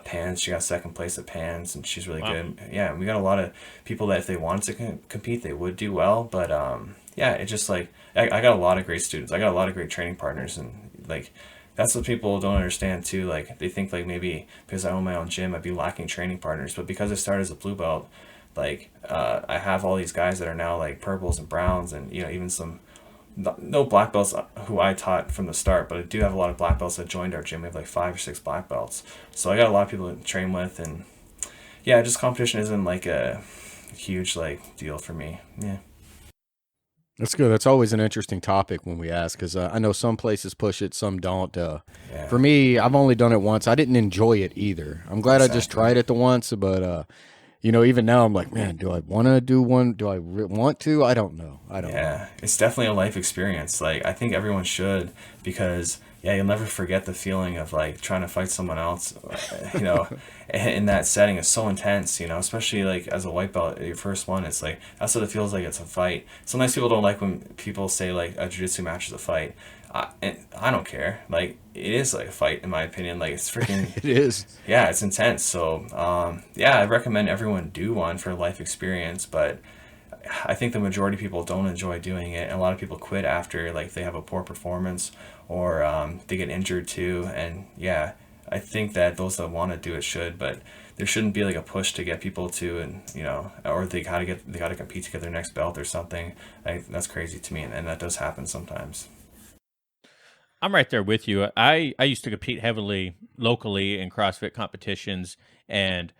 Speaker 3: Pans, she got second place at Pans, and she's really good. Yeah, and we got a lot of people that if they wanted to compete, they would do well. But yeah, it just like I got a lot of great students, I got a lot of great training partners, and like that's what people don't understand too. Like, they think like maybe because I own my own gym I'd be lacking training partners, but because I started as a blue belt, like I have all these guys that are now like purples and browns, and even some no black belts who I taught from the start, but I do have a lot of black belts that joined our gym. We have like 5 or 6 black belts, so I got a lot of people to train with. And yeah, just competition isn't like a huge like deal for me. Yeah.
Speaker 2: That's good. That's always an interesting topic when we ask, because I know some places push it, some don't.
Speaker 3: Yeah.
Speaker 2: For me, I've only done it once. I didn't enjoy it either. I'm glad I just tried it the once, but even now I'm like, man, do I want to do one? Do I want to? I don't know.
Speaker 3: Yeah, it's definitely a life experience. Like, I think everyone should, because yeah, you'll never forget the feeling of like trying to fight someone else, in that setting is so intense, especially like as a white belt, your first one, it's like, that's what it feels like, it's a fight. Sometimes people don't like when people say like a jiu-jitsu match is a fight. And I don't care. Like, it is like a fight in my opinion. Like, it's freaking
Speaker 2: It is.
Speaker 3: yeah, it's intense. So yeah, I recommend everyone do one for life experience, but I think the majority of people don't enjoy doing it, and a lot of people quit after like they have a poor performance, or they get injured too. And yeah, I think that those that want to do it should, but there shouldn't be like a push to get people to, and or they gotta compete to get their next belt or something. That's crazy to me, and that does happen sometimes.
Speaker 1: I'm right there with you. I used to compete heavily locally in CrossFit competitions, and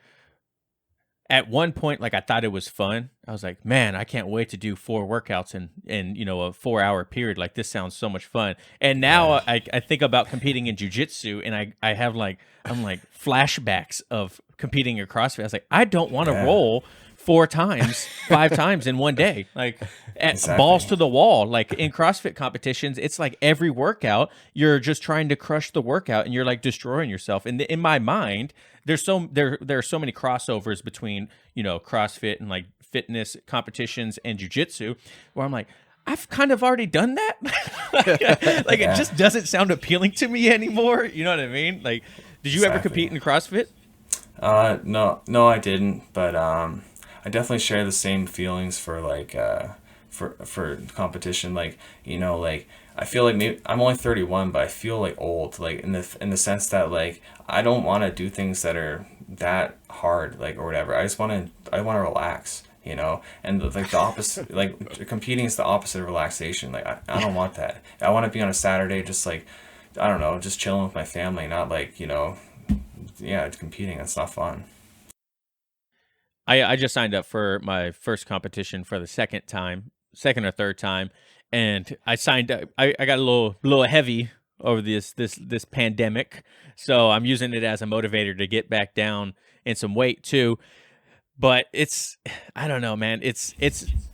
Speaker 1: at one point, like I thought it was fun. I was like, man, I can't wait to do 4 workouts in a 4 hour period. Like this sounds so much fun. And now
Speaker 3: Yeah.
Speaker 1: I think about competing in jujitsu, and I have like I'm like flashbacks of competing in CrossFit. I was like, I don't want to
Speaker 3: Yeah.
Speaker 1: roll 4 times, 5 times in one day, like
Speaker 3: Exactly.
Speaker 1: balls to the wall. Like in CrossFit competitions, it's like every workout you're just trying to crush the workout, and you're like destroying yourself. And in my mind, there are so many crossovers between CrossFit and like fitness competitions and jujitsu, where I'm like, I've kind of already done that. Like it
Speaker 3: Yeah.
Speaker 1: just doesn't sound appealing to me anymore. You know what I mean? Like, did you ever
Speaker 3: Exactly.
Speaker 1: compete in CrossFit?
Speaker 3: No, I didn't. But I definitely share the same feelings for like for competition. Like like I feel like maybe I'm only 31, but I feel like old. Like in the sense that like I don't want to do things that are that hard, like or whatever. I want to relax. And like the opposite, like competing is the opposite of relaxation. Like I don't want that. I want to be on a Saturday, just like I don't know, just chilling with my family, not like yeah, competing. That's not fun.
Speaker 1: I just signed up for my first competition for the second or third time, and I signed up. I got a little heavy over this pandemic, so I'm using it as a motivator to get back down in some weight too. But it's I don't know, man. It's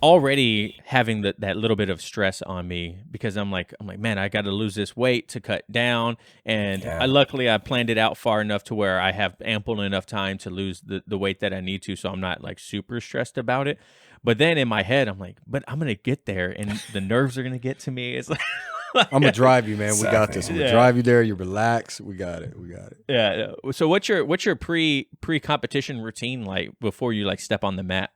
Speaker 1: already having that little bit of stress on me because I'm like, man, I got to lose this weight to cut down, and
Speaker 3: Yeah.
Speaker 1: luckily I planned it out far enough to where I have ample enough time to lose the weight that I need to, so I'm not like super stressed about it. But then in my head, I'm like, but I'm gonna get there, and the nerves are gonna get to me. It's like,
Speaker 2: I'm gonna drive you, man. We got
Speaker 3: Exactly.
Speaker 2: this. I'm gonna
Speaker 1: Yeah.
Speaker 2: drive you there. You relax. We got it. We got it.
Speaker 1: yeah. So what's your pre competition routine like before you like step on the mat?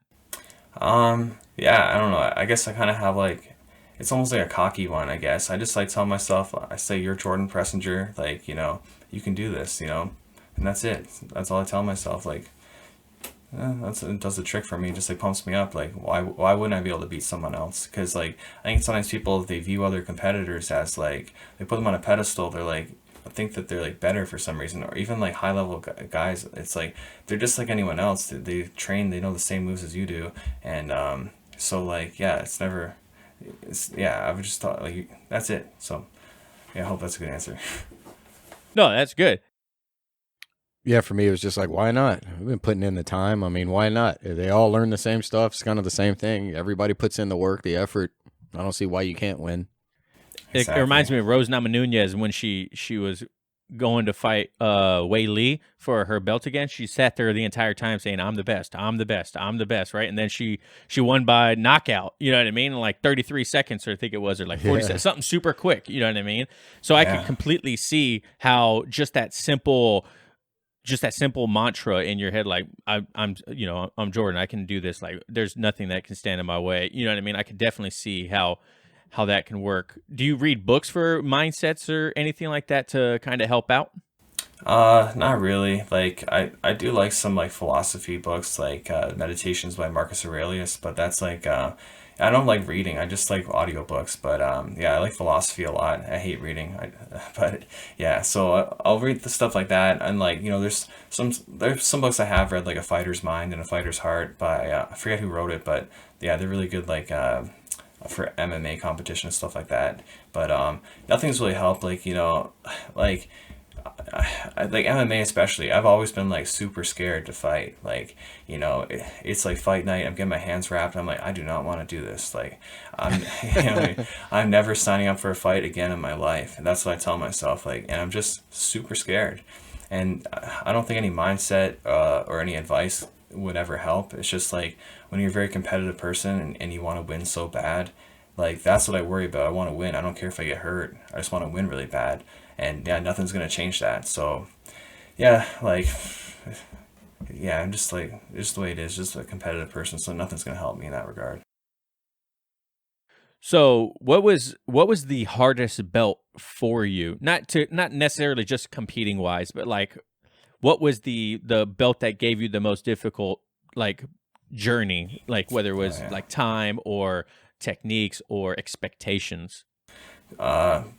Speaker 3: Yeah, I don't know. I guess I kind of have like, it's almost like a cocky one, I guess. I just like tell myself, I say, you're Jordan Preisinger, like, you can do this, and that's it. That's all I tell myself. Like, it does the trick for me. Just like pumps me up. Like, why wouldn't I be able to beat someone else? Because like, I think sometimes people, they view other competitors as like, they put them on a pedestal. They're like, think that they're like better for some reason, or even like high level guys. It's like they're just like anyone else. They train, they know the same moves as you do, and so like yeah, I would just thought like that's it. So yeah, I hope that's a good answer.
Speaker 1: No, that's good.
Speaker 2: Yeah, for me, it was just like, why not? We've been putting in the time. I mean, why not? They all learn the same stuff. It's kind of the same thing. Everybody puts in the work, the effort. I don't see why you can't win.
Speaker 1: It
Speaker 3: Exactly.
Speaker 1: reminds me of Rose Namajunas when she was going to fight Wei Li for her belt again. She sat there the entire time saying, I'm the best, I'm the best, I'm the best, right? And then she won by knockout, you know what I mean? In like 33 seconds, or I think it was, or like 40 seconds, something super quick, you know what I mean? So I could
Speaker 3: Yeah.
Speaker 1: completely see how just that simple mantra in your head, like I'm Jordan, I can do this. Like there's nothing that can stand in my way. You know what I mean? I could definitely see how that can work. Do you read books for mindsets or anything like that to kind of help out?
Speaker 3: Not really. Like I do like some like philosophy books, like Meditations by Marcus Aurelius, but that's like I don't like reading. I just like audiobooks. But yeah, I like philosophy a lot. I hate reading. But yeah, so I'll read the stuff like that, and like there's some books I have read, like A Fighter's Mind and A Fighter's Heart by I forget who wrote it, but yeah, they're really good. Like for MMA competition and stuff like that. But nothing's really helped. Like like like MMA especially. I've always been like super scared to fight. Like it's like fight night. I'm getting my hands wrapped. I'm like, I do not want to do this. Like I'm I'm never signing up for a fight again in my life. And that's what I tell myself. Like, and I'm just super scared. And I don't think any mindset or any advice would ever help. It's just like when you're a very competitive person and you want to win so bad, like that's what I worry about. I want to win. I don't care if I get hurt. I just want to win really bad. And yeah, nothing's gonna change that. So yeah, like yeah, I'm just like just the way it is, just a competitive person. So nothing's gonna help me in that regard.
Speaker 1: So what was the hardest belt for you? Not necessarily just competing wise, but like what was the belt that gave you the most difficult like journey? Like whether it was
Speaker 3: Yeah.
Speaker 1: like time or techniques or expectations.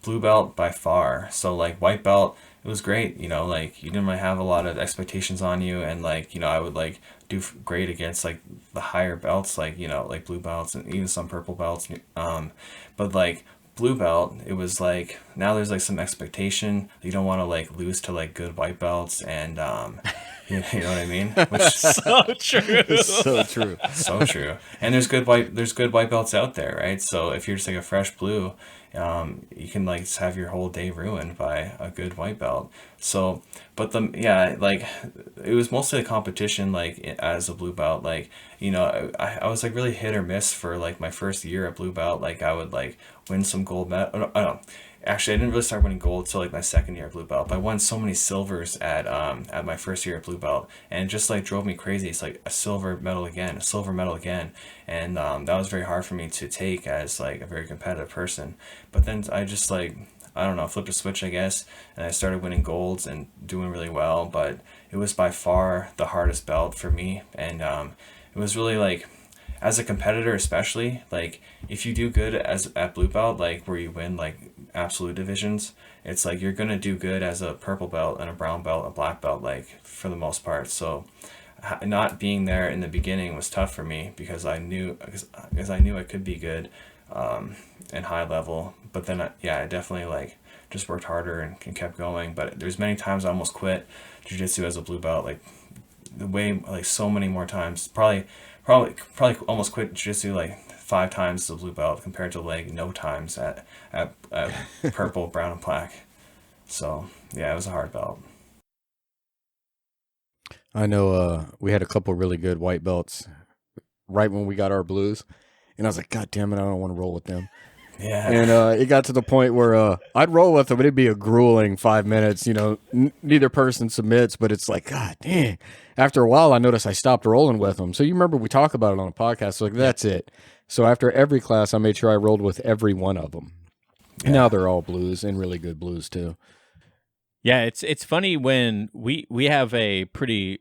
Speaker 3: Blue belt by far. So like white belt, it was great. Like you didn't really have a lot of expectations on you, and like I would like do great against like the higher belts, like like blue belts and even some purple belts. But like blue belt, it was like now there's like some expectation. You don't want to like lose to like good white belts, and you know what I mean? Which
Speaker 1: So true.
Speaker 2: So true.
Speaker 3: so true. And there's good white belts out there, right? So if you're just like a fresh blue, you can like just have your whole day ruined by a good white belt. So, but like it was mostly a competition. Like as a blue belt, like I was like really hit or miss for like my first year at blue belt. Like I would like win some gold medal. Actually, I didn't really start winning gold till like my second year at blue belt. But I won so many silvers at my first year at blue belt, and it just like drove me crazy. It's like a silver medal again, and that was very hard for me to take as like a very competitive person. But then I just like I don't know, flipped a switch, I guess, and I started winning golds and doing really well. But it was by far the hardest belt for me, and it was really like as a competitor, especially like if you do good as at blue belt, like where you win like absolute divisions, it's like you're gonna do good as a purple belt and a brown belt, a black belt, like for the most part. So not being there in the beginning was tough for me because I knew I could be good and high level, but then I definitely like just worked harder and kept going. But there's many times I almost quit jiu-jitsu as a blue belt, like the way like so many more times, probably almost quit jiu-jitsu like 5 times as a blue belt compared to like no times at purple, brown, and black. So yeah, it was a hard belt.
Speaker 2: I know we had a couple really good white belts right when we got our blues, and I was like, God damn it, I don't want to roll with them.
Speaker 3: Yeah.
Speaker 2: And it got to the point where I'd roll with them, but it'd be a grueling 5 minutes. Neither person submits, but it's like, God dang. After a while, I noticed I stopped rolling with them. So you remember we talk about it on a podcast. So like, that's it. So after every class, I made sure I rolled with every one of them.
Speaker 3: Yeah.
Speaker 2: Now they're all blues and really good blues too.
Speaker 1: Yeah, it's funny when we have a pretty,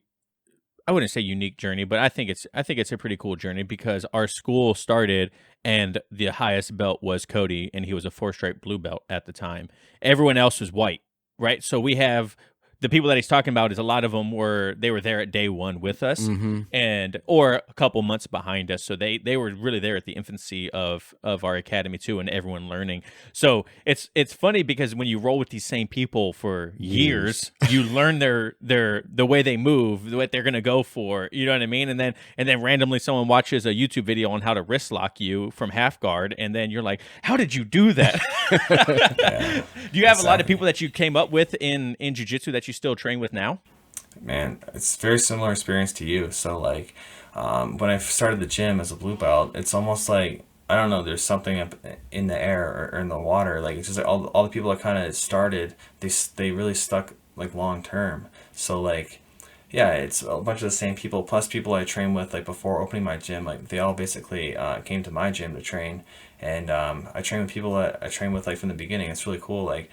Speaker 1: I wouldn't say unique journey, but I think it's a pretty cool journey because our school started and the highest belt was Cody and he was a 4-stripe blue belt at the time. Everyone else was white, right? So we have the people that he's talking about is a lot of them were there at day one with us and or a couple months behind us. So they were really there at the infancy of our academy too and everyone learning. So it's funny because when you roll with these same people for years you learn the way they move, what they're gonna go for. You know what I mean? And then randomly someone watches a YouTube video on how to wrist lock you from half guard, and then you're like, how did you do that?
Speaker 3: Yeah,
Speaker 1: Do you have a lot of
Speaker 3: exactly.
Speaker 1: people that you came up with in jiu-jitsu that you still train with now?
Speaker 3: Man, it's a very similar experience to you. So like when I started the gym as a blue belt, it's almost like I don't know, there's something up in the air or in the water. Like it's just like all the people that kind of started, they really stuck like long term. So like yeah, it's a bunch of the same people plus people I trained with like before opening my gym. Like they all basically came to my gym to train, and I train with people that I trained with like from the beginning. It's really cool. Like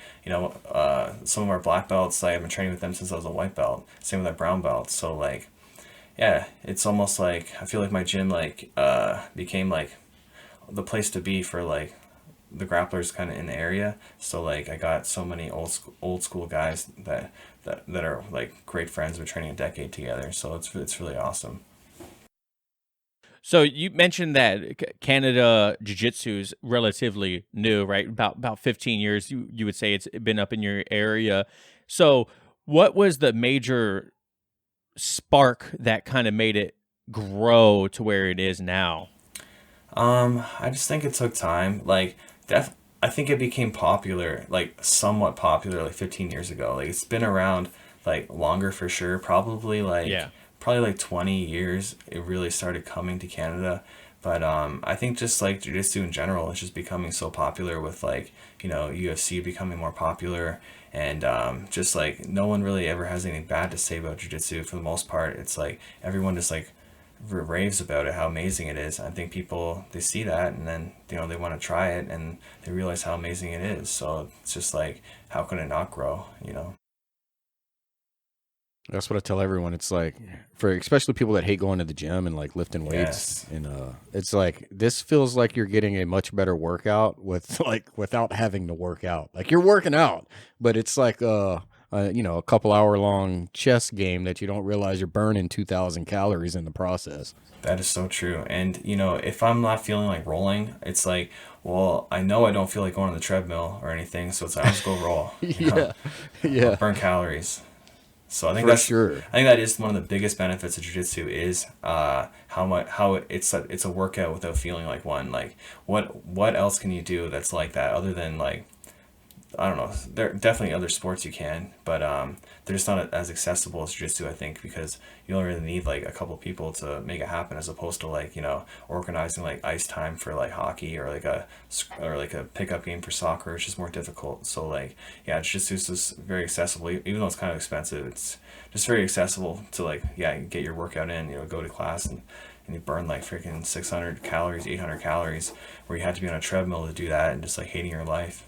Speaker 3: some of our black belts, like, I've been training with them since I was a white belt. Same with our brown belts. So like yeah, it's almost like I feel like my gym like became like the place to be for like the grapplers kind of in the area. So like I got so many old school guys that are like great friends. We're training a decade together, so it's really awesome.
Speaker 1: So you mentioned that Canada Jiu-Jitsu is relatively new, right? About 15 years. You would say it's been up in your area. So what was the major spark that kind of made it grow to where it is now?
Speaker 3: I just think it took time. Like, I think it became popular, like somewhat popular, like 15 years ago. Like, it's been around like longer for sure.
Speaker 1: Yeah.
Speaker 3: Probably like 20 years. It really started coming to Canada. But I think just like jiu-jitsu in general is just becoming so popular with like UFC becoming more popular, and just like no one really ever has anything bad to say about jiu-jitsu for the most part. It's like everyone just like raves about it, how amazing it is. I think people, they see that and then they want to try it and they realize how amazing it is. So it's just like, how can it not grow?
Speaker 2: That's what I tell everyone. It's like, for especially people that hate going to the gym and like lifting weights,
Speaker 3: Yes.
Speaker 2: and it's like, this feels like you're getting a much better workout with like without having to work out. Like you're working out, but it's like you know, a couple hour long chess game that you don't realize you're burning 2,000 calories in the process.
Speaker 3: That is so true. And, you know, if I'm not feeling like rolling, it's like, well, I know I don't feel like going on the treadmill or anything. So it's like, I'll just go roll. You know?
Speaker 2: Yeah,
Speaker 3: Burn calories. So I think
Speaker 2: for
Speaker 3: that's
Speaker 2: sure.
Speaker 3: I think that is one of the biggest benefits of jiu-jitsu is how it's a workout without feeling like one. Like what else can you do that's like that other than like, I don't know. There are definitely other sports you can, but they're just not as accessible as jiu-jitsu, I think, because you only really need like a couple people to make it happen, as opposed to like, you know, organizing like ice time for like hockey or like a pickup game for soccer. It's just more difficult. So like, yeah, jiu-jitsu is just very accessible, even though it's kind of expensive. It's just very accessible to like, yeah, get your workout in. You know, go to class and you burn like freaking 600 calories, 800 calories, where you had to be on a treadmill to do that and just like hating your life.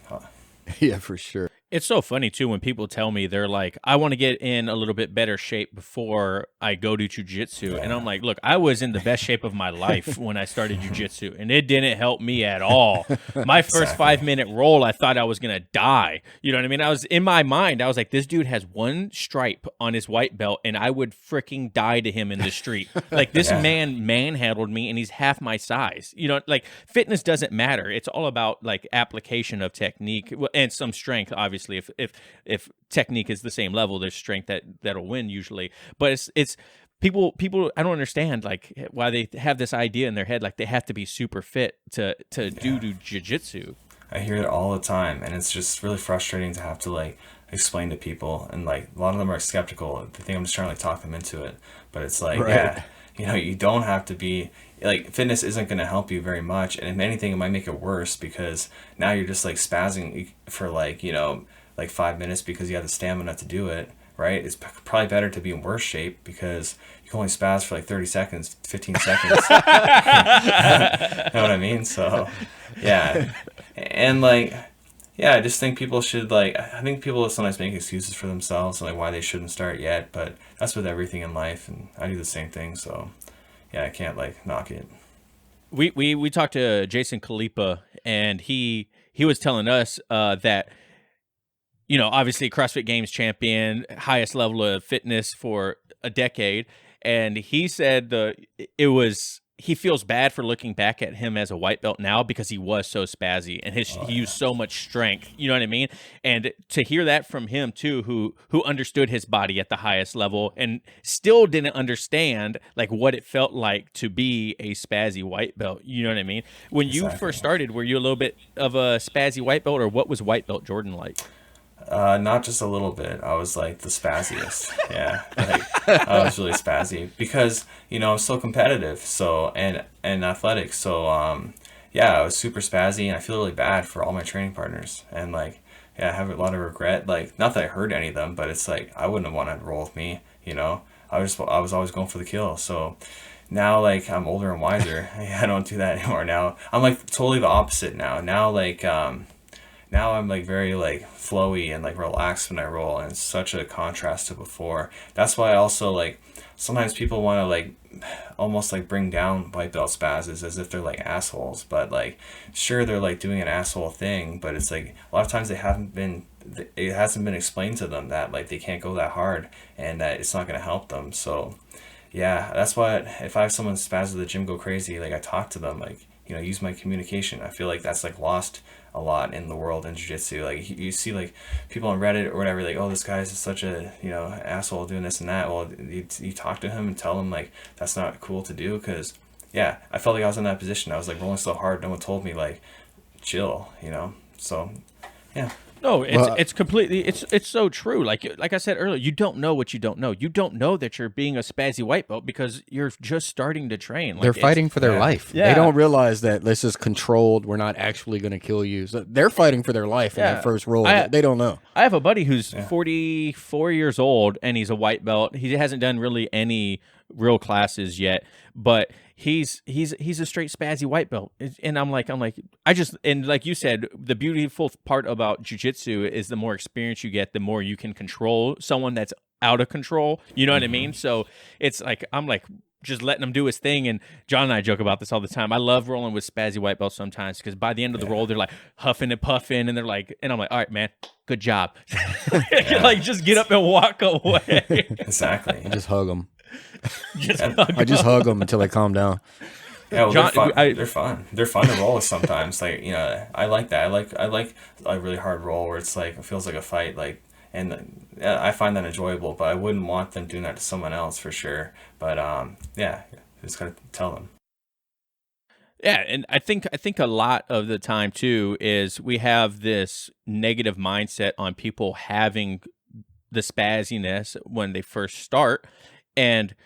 Speaker 2: Yeah, for sure.
Speaker 1: It's so funny too when people tell me they're like, I want to get in a little bit better shape before I go to jiu-jitsu. And I'm like, look, I was in the best shape of my life when I started jiu-jitsu, and it didn't help me at all. My first 5-minute roll, I thought I was going to die. You know what I mean? I was in my mind, I was like, this dude has one stripe on his white belt and I would freaking die to him in the street. Like this man manhandled me and he's half my size. You know, like fitness doesn't matter. It's all about like application of technique and some strength, obviously. If technique is the same level, there's strength that'll win usually. But it's people I don't understand like why they have this idea in their head like they have to be super fit to do jiu-jitsu.
Speaker 3: I hear it all the time, and it's just really frustrating to have to like explain to people, and like a lot of them are skeptical. They think I'm just trying to like talk them into it, but it's like, yeah, you know, you don't have to be like, fitness isn't going to help you very much, and if anything, it might make it worse, because now you're just like spazzing for like, you know, like 5 minutes because you have the stamina to do it, right? It's probably better to be in worse shape because you can only spaz for like 30 seconds, 15 seconds. You know what I mean? So, yeah. And like, yeah, I just think people should like, I think people sometimes make excuses for themselves and like why they shouldn't start yet, but that's with everything in life, and I do the same thing. So, yeah, I can't like knock it.
Speaker 1: We talked to Jason Khalipa, and he was telling us that, you know, obviously CrossFit Games champion, highest level of fitness for a decade, and he said he feels bad for looking back at him as a white belt now because he was so spazzy and he used so much strength. You know what I mean? And to hear that from him too, who understood his body at the highest level and still didn't understand like what it felt like to be a spazzy white belt. You know what I mean? When you first started, were you a little bit of a spazzy white belt, or what was white belt Jordan like?
Speaker 3: Not just a little bit. I was like the spazziest. Yeah, like, I was really spazzy because, you know, I'm so competitive, so and athletic. So yeah, I was super spazzy, and I feel really bad for all my training partners. And like, yeah, I have a lot of regret. Like, not that I hurt any of them, but it's like I wouldn't have wanted to roll with me. You know, I was always going for the kill. So now, like, I'm older and wiser. I don't do that anymore. Now I'm like totally the opposite. Now like now I'm like very like flowy and like relaxed when I roll, and it's such a contrast to before. That's why I also like sometimes people want to like almost like bring down white belt spazzes as if they're like assholes, but like sure, they're like doing an asshole thing, but it's like a lot of times it hasn't been explained to them that like they can't go that hard and that it's not going to help them. So yeah, that's why if I have someone spaz at the gym go crazy, like I talk to them, like, you know, use my communication. I feel like that's like lost a lot in the world in jiu-jitsu. Like you see like people on Reddit or whatever, like, oh, this guy's such a, you know, asshole doing this and that. Well, you talk to him and tell him like that's not cool to do, because yeah, I felt like I was in that position. I was like rolling so hard, no one told me like chill, you know. So yeah.
Speaker 1: No, it's completely it's so true. Like I said earlier, you don't know what you don't know. You don't know that you're being a spazzy white belt because you're just starting to train. Like,
Speaker 2: they're fighting for their life.
Speaker 1: Yeah.
Speaker 2: They don't realize that this is controlled. We're not actually going to kill you. So they're fighting for their life in that first roll. They don't know.
Speaker 1: I have a buddy who's 44 years old, and he's a white belt. He hasn't done really any real classes yet, but he's a straight spazzy white belt. And I'm like and like you said, the beautiful part about jiu-jitsu is the more experience you get, the more you can control someone that's out of control. You know what I mean? So it's like I'm like just letting him do his thing. And John and I joke about this all the time. I love rolling with Spazzy white belts sometimes because by the end of the roll, they're like huffing and puffing, and they're like, and I'm like, all right, man, good job. Like just get up and walk away.
Speaker 3: Exactly.
Speaker 2: I just hug them.
Speaker 1: I
Speaker 2: just hug them until they calm down.
Speaker 3: Yeah, well,
Speaker 1: John,
Speaker 3: they're fun. They're fun to roll with sometimes. Like, you know, I like that. I like a really hard roll where it's like it feels like a fight. Like, and I find that enjoyable. But I wouldn't want them doing that to someone else for sure. But yeah, just gotta tell them.
Speaker 1: Yeah, and I think a lot of the time too is we have this negative mindset on people having the spazziness when they first start, and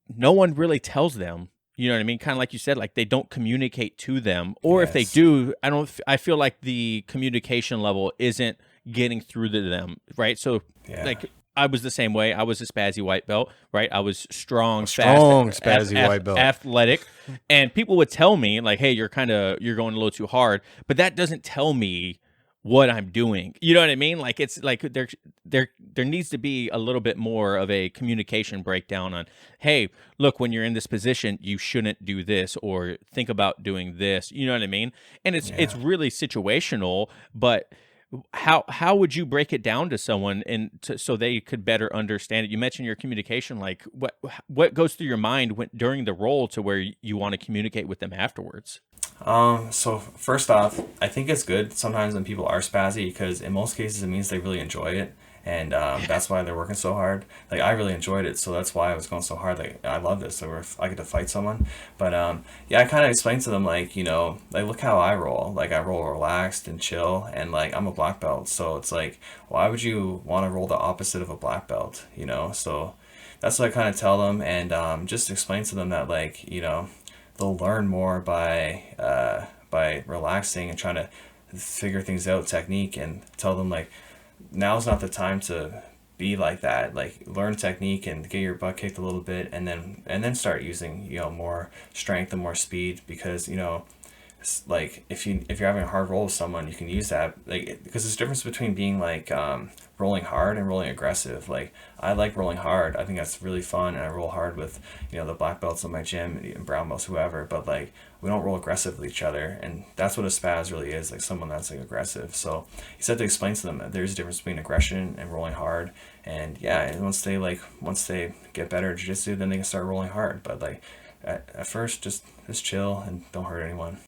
Speaker 1: no one really tells them. You know what I mean? Kind of like you said, like they don't communicate to them, or if they do, I feel like the communication level isn't getting through to them, right? So, like I was the same way. I was a Spazzy white belt, right? I was strong, fast,
Speaker 2: Spazzy white belt,
Speaker 1: athletic, and people would tell me like, "Hey, you're going a little too hard," but that doesn't tell me what I'm doing. You know what I mean? Like it's like there needs to be a little bit more of a communication breakdown on, hey, look, when you're in this position, you shouldn't do this or think about doing this. You know what I mean? And it's really situational, but how would you break it down to someone so they could better understand it? You mentioned your communication, like what goes through your mind during the roll to where you want to communicate with them afterwards?
Speaker 3: So first off, I think it's good sometimes when people are spazzy because in most cases it means they really enjoy it, and that's why they're working so hard. Like I really enjoyed it, so that's why I was going so hard. Like I love this, so I get to fight someone. But yeah, I kind of explained to them like, you know, like look how I roll. Like I roll relaxed and chill, and like I'm a black belt, so it's like why would you want to roll the opposite of a black belt? You know, so that's what I kind of tell them, and just explain to them that like, you know, they'll learn more by relaxing and trying to figure things out, technique, and tell them like now's not the time to be like that. Like learn technique and get your butt kicked a little bit, and then start using, you know, more strength and more speed, because you know, like if you're having a hard roll with someone, you can use that, like because there's a difference between being like rolling hard and rolling aggressive. Like I like rolling hard. I think that's really fun, and I roll hard with, you know, the black belts in my gym and brown belts, whoever. But like we don't roll aggressive with each other, and that's what a spaz really is, like someone that's like aggressive. So you just have to explain to them that there's a difference between aggression and rolling hard. And yeah, and once they get better at jiu-jitsu, then they can start rolling hard. But like at first, just chill and don't hurt anyone.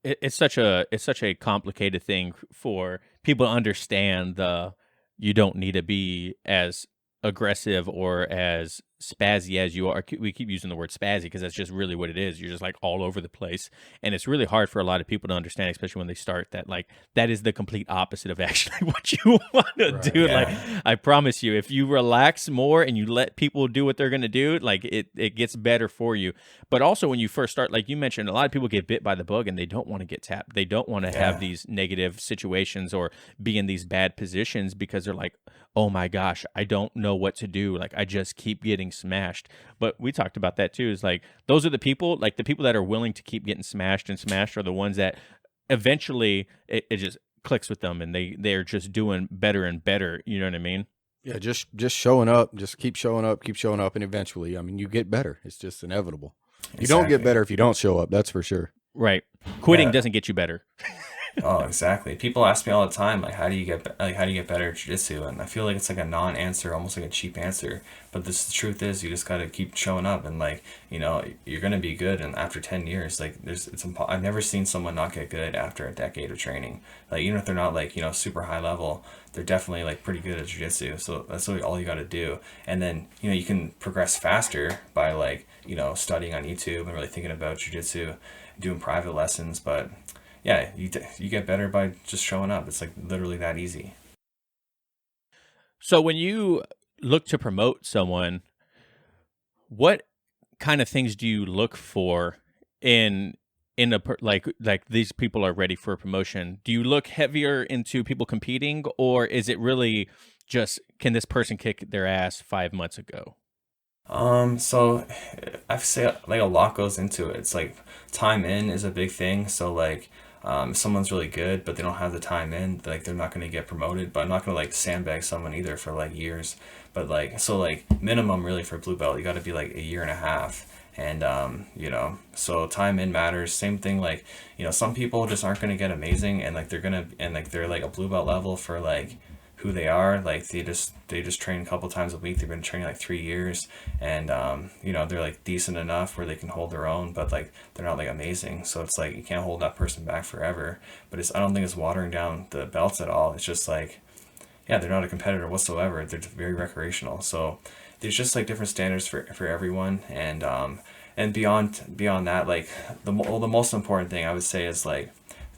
Speaker 1: It's such a complicated thing for people to understand. You don't need to be as aggressive or as spazzy as you are. We keep using the word spazzy because that's just really what it is. You're just like all over the place, and it's really hard for a lot of people to understand, especially when they start, that like that is the complete opposite of actually what you want to do. Yeah. Like I promise you, if you relax more and you let people do what they're going to do, like it gets better for you. But also when you first start, like you mentioned, a lot of people get bit by the bug and they don't want to get tapped. They don't want to have these negative situations or be in these bad positions because they're like, oh my gosh, I don't know what to do. Like I just keep getting smashed. But we talked about that too, is like those are the people, like the people that are willing to keep getting smashed are the ones that eventually it just clicks with them, and they're just doing better and better. You know what I mean?
Speaker 2: Yeah, just showing up, just keep showing up, and eventually, I mean, you get better. It's just inevitable. You don't get better if you don't show up, that's for sure.
Speaker 1: Right. Quitting doesn't get you better.
Speaker 3: Oh, exactly. People ask me all the time, like, how do you get better at jiu-jitsu? And I feel like it's like a non-answer, almost like a cheap answer. But the truth is, you just got to keep showing up, and like, you know, you're gonna be good. And after 10 years, like, I've never seen someone not get good after a decade of training. Like, even if they're not like, you know, super high level, they're definitely like pretty good at jiu-jitsu. So that's really all you got to do. And then, you know, you can progress faster by like, you know, studying on YouTube and really thinking about jiu-jitsu, doing private lessons. But yeah, you get better by just showing up. It's like literally that easy.
Speaker 1: So when you look to promote someone, what kind of things do you look for in a like these people are ready for a promotion? Do you look heavier into people competing, or is it really just, can this person kick their ass 5 months ago?
Speaker 3: So I say like a lot goes into it. It's like time in is a big thing. So like If someone's really good, but they don't have the time in, like they're not going to get promoted. But I'm not going to like sandbag someone either for like years. But like, so like minimum really for blue belt, you got to be like a year and a half. And, you know, so time in matters. Same thing, like, you know, some people just aren't going to get amazing, and like they're like a blue belt level for like who they are. Like they just train a couple times a week. They've been training like 3 years, and you know, they're like decent enough where they can hold their own, but like they're not like amazing. So it's like you can't hold that person back forever. But I don't think it's watering down the belts at all. It's just like, yeah, they're not a competitor whatsoever. They're very recreational. So there's just like different standards for everyone, and beyond that, like the most important thing I would say is like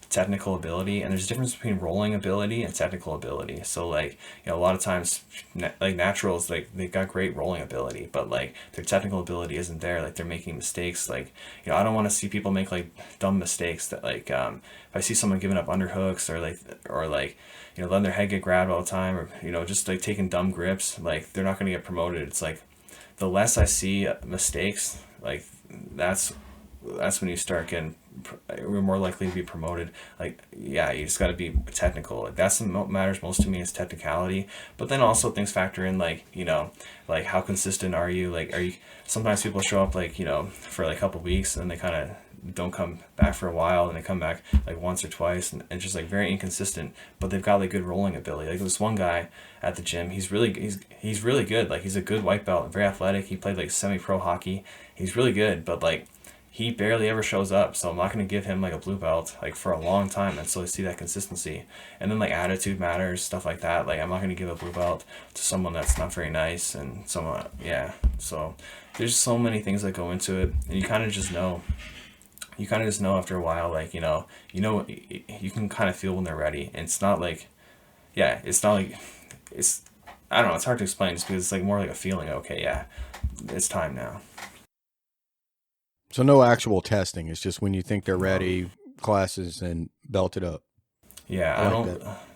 Speaker 3: technical ability. And there's a difference between rolling ability and technical ability. So like, you know, a lot of times like naturals, like they got great rolling ability, but like their technical ability isn't there. Like they're making mistakes. Like, you know, I don't want to see people make like dumb mistakes that like if I see someone giving up underhooks, or like you know, letting their head get grabbed all the time, or you know, just like taking dumb grips, like they're not going to get promoted. It's like the less I see mistakes, like that's when you start getting, we're more likely to be promoted. Like, yeah, you just got to be technical. Like that's what matters most to me, is technicality. But then also things factor in, like, you know, like how consistent are you? Like, are you, sometimes people show up like, you know, for like a couple weeks and they kind of don't come back for a while, and they come back like once or twice, and just like very inconsistent, but they've got like good rolling ability. Like this one guy at the gym, he's really good. Like he's a good white belt, very athletic. He played like semi-pro hockey. He's really good, but like he barely ever shows up. So I'm not going to give him like a blue belt like for a long time until I see that consistency. And then like attitude matters, stuff like that. Like I'm not going to give a blue belt to someone that's not very nice, and someone, yeah. So there's so many things that go into it, and you kind of just know. You kind of just know after a while, like, you know, you can kind of feel when they're ready. And it's not like, yeah, it's not like, it's, I don't know, it's hard to explain just because it's like more like a feeling. Okay, yeah, it's time now.
Speaker 2: So no actual testing. It's just when you think they're ready, classes and belt it up.
Speaker 3: Yeah,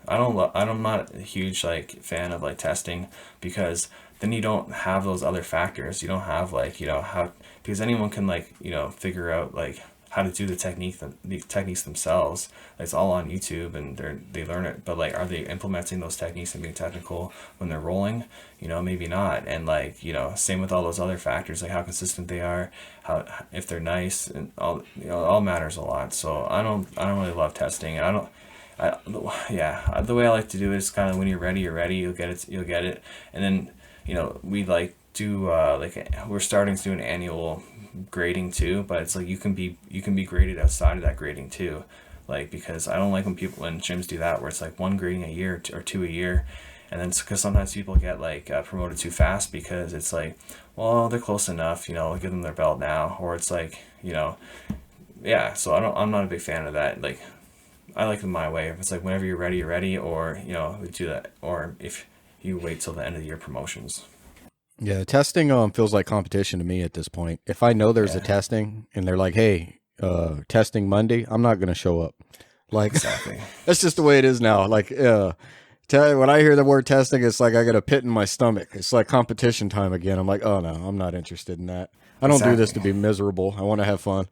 Speaker 3: I'm not a huge like fan of like testing, because then you don't have those other factors. You don't have like, you know, how, because anyone can like, you know, figure out like how to do the techniques themselves. It's all on YouTube, and they learn it. But like, are they implementing those techniques and being technical when they're rolling? You know, maybe not. And like, you know, same with all those other factors, like how consistent they are, how, if they're nice, and all, you know, it all matters a lot. So I don't really love testing. And yeah, the way I like to do it is kind of when you're ready, you'll get it. And then, you know, we like do like we're starting to do an annual grading too, but it's like you can be graded outside of that grading too, like, because I don't like when gyms do that, where it's like one grading a year or two a year. And then because sometimes people get like promoted too fast, because it's like, well, they're close enough, you know, give them their belt now. Or it's like, you know, yeah, so I'm not a big fan of that. Like I like it my way. If it's like whenever you're ready, or, you know, we do that, or if you wait till the end of the year promotions.
Speaker 2: Yeah, testing feels like competition to me at this point. If I know there's a testing and they're like, "Hey, testing Monday," I'm not going to show up. Like,
Speaker 3: exactly.
Speaker 2: That's just the way it is now. Like, when I hear the word testing, it's like I got a pit in my stomach. It's like competition time again. I'm like, oh no, I'm not interested in that. I don't do this to be miserable. I want to have fun.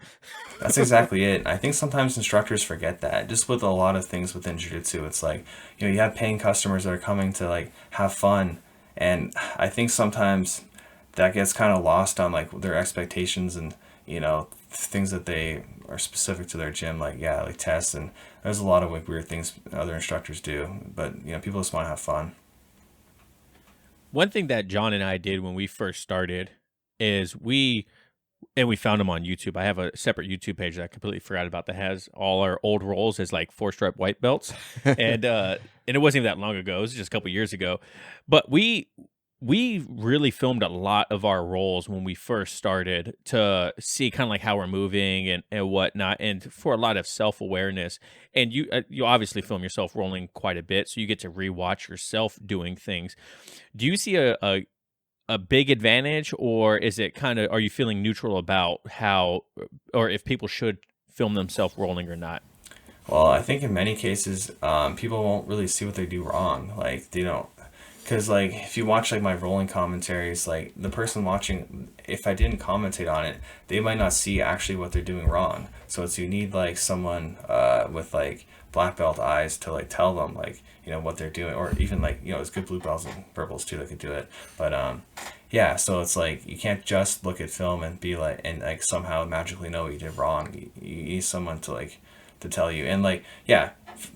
Speaker 3: That's exactly it. I think sometimes instructors forget that. Just with a lot of things within jiu-jitsu, it's like, you know, you have paying customers that are coming to like have fun. And I think sometimes that gets kind of lost on like their expectations, and, you know, things that they are specific to their gym, like, yeah, like tests. And there's a lot of like weird things other instructors do, but, you know, people just want to have fun.
Speaker 1: One thing that John and I did when we first started is we found him on YouTube. I have a separate YouTube page that I completely forgot about that has all our old rolls as like 4-stripe white belts. And it wasn't even that long ago. It was just a couple years ago. But we really filmed a lot of our rolls when we first started to see kind of like how we're moving and whatnot, and for a lot of self-awareness. And you obviously film yourself rolling quite a bit, so you get to rewatch yourself doing things. Do you see a big advantage, or is it kind of, are you feeling neutral about how, or if people should film themselves rolling or not?
Speaker 3: Well, I think in many cases, people won't really see what they do wrong. Like, they don't, because like if you watch like my rolling commentaries, like the person watching, if I didn't commentate on it, they might not see actually what they're doing wrong. So it's, you need like someone with like black belt eyes to like tell them like, you know, what they're doing, or even like, you know, it's good blue belts and purples too that could do it. But yeah, so it's like you can't just look at film and be like, and like somehow magically know what you did wrong. You need someone to like to tell you. And like, yeah,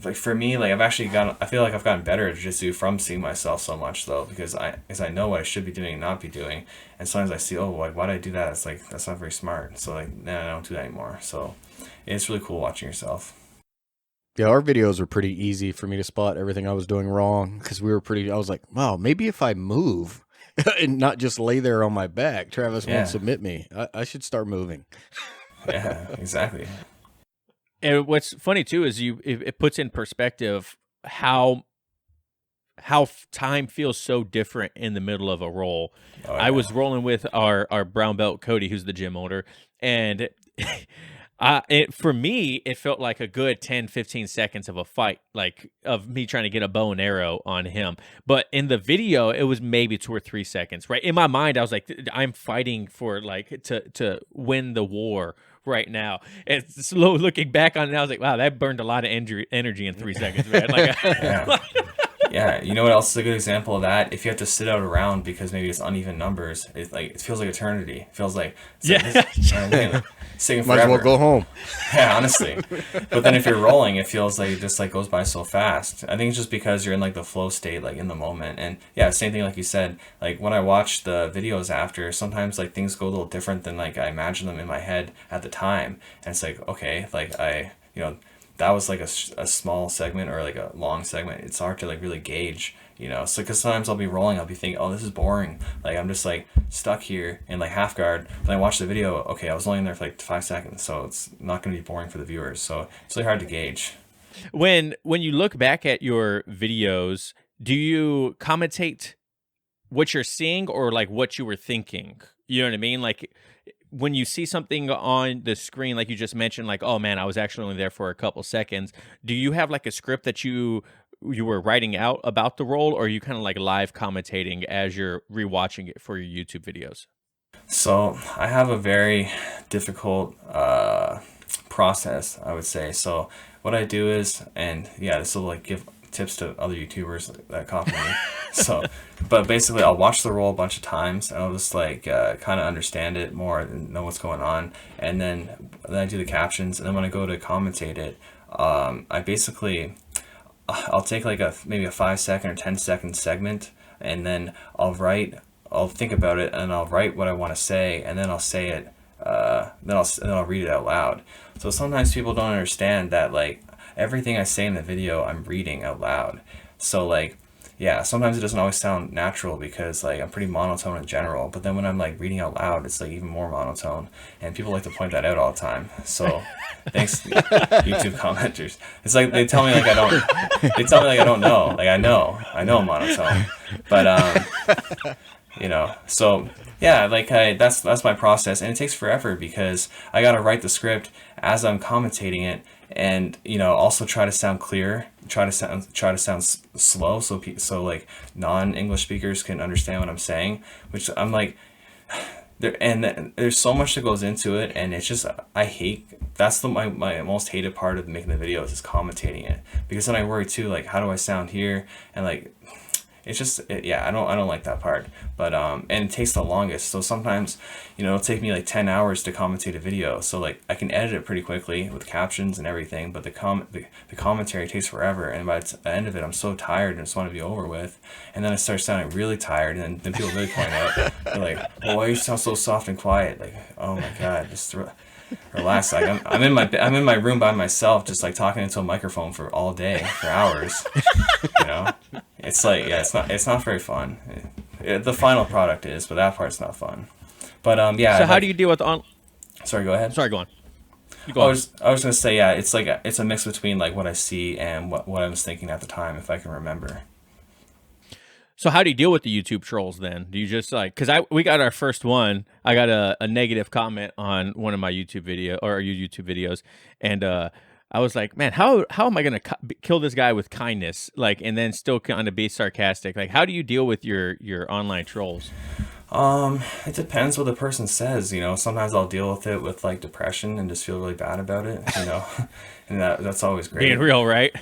Speaker 3: like for me, like I feel like I've gotten better at jiu-jitsu from seeing myself so much though, because I know what I should be doing and not be doing. And sometimes I see, oh, like, why did I do that? It's like, that's not very smart. So like, nah, I don't do that anymore. So it's really cool watching yourself.
Speaker 2: Yeah, our videos were pretty easy for me to spot everything I was doing wrong, because I was like, wow, maybe if I move and not just lay there on my back, Travis won't submit me. I should start moving.
Speaker 3: Yeah, exactly.
Speaker 1: And what's funny too is it puts in perspective how time feels so different in the middle of a roll.
Speaker 3: Oh,
Speaker 1: I was rolling with our brown belt Cody, who's the gym owner, and for me, it felt like a good 10, 15 seconds of a fight, like of me trying to get a bow and arrow on him. But in the video, it was maybe 2 or 3 seconds, right? In my mind, I was like, I'm fighting for like to win the war right now. And slow looking back on it, I was like, wow, that burned a lot of energy in 3 seconds, man. Like,
Speaker 3: yeah. Yeah, you know what else is a good example of that? If you have to sit out a round because maybe it's uneven numbers, it feels like eternity. It feels like, it's taking forever.
Speaker 2: Might as well go home.
Speaker 3: Yeah, honestly. But then if you're rolling, it feels like it just like goes by so fast. I think it's just because you're in like the flow state, like in the moment. And yeah, same thing like you said. Like when I watch the videos after, sometimes like things go a little different than like I imagine them in my head at the time. And it's like, okay, like that was like a small segment or like a long segment. It's hard to like really gauge, you know. So because sometimes I'll be rolling, I'll be thinking, oh, this is boring. Like I'm just like stuck here in like half guard. Then I watch the video, okay, I was only in there for like 5 seconds, so it's not going to be boring for the viewers. So it's really hard to gauge.
Speaker 1: When you look back at your videos, do you commentate what you're seeing or like what you were thinking? You know what I mean? Like when you see something on the screen, like you just mentioned, like, oh man, I was actually only there for a couple seconds. Do you have like a script that you were writing out about the role, or are you kind of like live commentating as you're rewatching it for your YouTube videos?
Speaker 3: So I have a very difficult process, I would say. So what I do is, and yeah, this will like give tips to other YouTubers that copy me. So, but basically I'll watch the role a bunch of times and I'll just like kind of understand it more and know what's going on. And then I do the captions, and then when I go to commentate it, I'll take like maybe a 5 second or 10 second segment, and then I'll think about it and I'll write what I want to say, and then I'll say it, then I'll read it out loud. So sometimes people don't understand that like everything I say in the video I'm reading out loud. So like, yeah, sometimes it doesn't always sound natural because like I'm pretty monotone in general, but then when I'm like reading out loud, it's like even more monotone, and people like to point that out all the time. So thanks YouTube commenters. It's like they tell me like I don't know. Like I know I'm monotone, but you know, so yeah, like that's my process, and it takes forever because I got to write the script as I'm commentating it, and you know, also try to sound clear, try to sound slow, so like non-English speakers can understand what I'm saying, which I'm like, there's so much that goes into it, and it's just that's my most hated part of making the videos is commentating it, because then I worry too, like how do I sound here, and like it's just I don't like that part, but and it takes the longest. So sometimes, you know, it'll take me like 10 hours to commentate a video, so like I can edit it pretty quickly with captions and everything, but the commentary takes forever, and by the end of it I'm so tired and just want to be over with, and then I start sounding really tired, and then people really point out, they're like, oh, why you sound so soft and quiet? Like, oh my god, just relax. Like I'm in my room by myself, just like talking into a microphone for all day for hours. You know, it's like, yeah, it's not very fun. The final product is, but that part's not fun. But yeah.
Speaker 1: So how do you deal with
Speaker 3: Sorry, go ahead.
Speaker 1: Sorry, go on.
Speaker 3: I was gonna say, yeah, it's like it's a mix between like what I see and what I was thinking at the time, if I can remember.
Speaker 1: So how do you deal with the YouTube trolls then? Do you just like, because we got our first one, I got a negative comment on one of my YouTube videos, and I was like, man, how am I gonna kill this guy with kindness, like, and then still kind of be sarcastic? Like, how do you deal with your online trolls?
Speaker 3: It depends what the person says, you know. Sometimes I'll deal with it with like depression and just feel really bad about it, you know. And that's always great.
Speaker 1: Being real, right?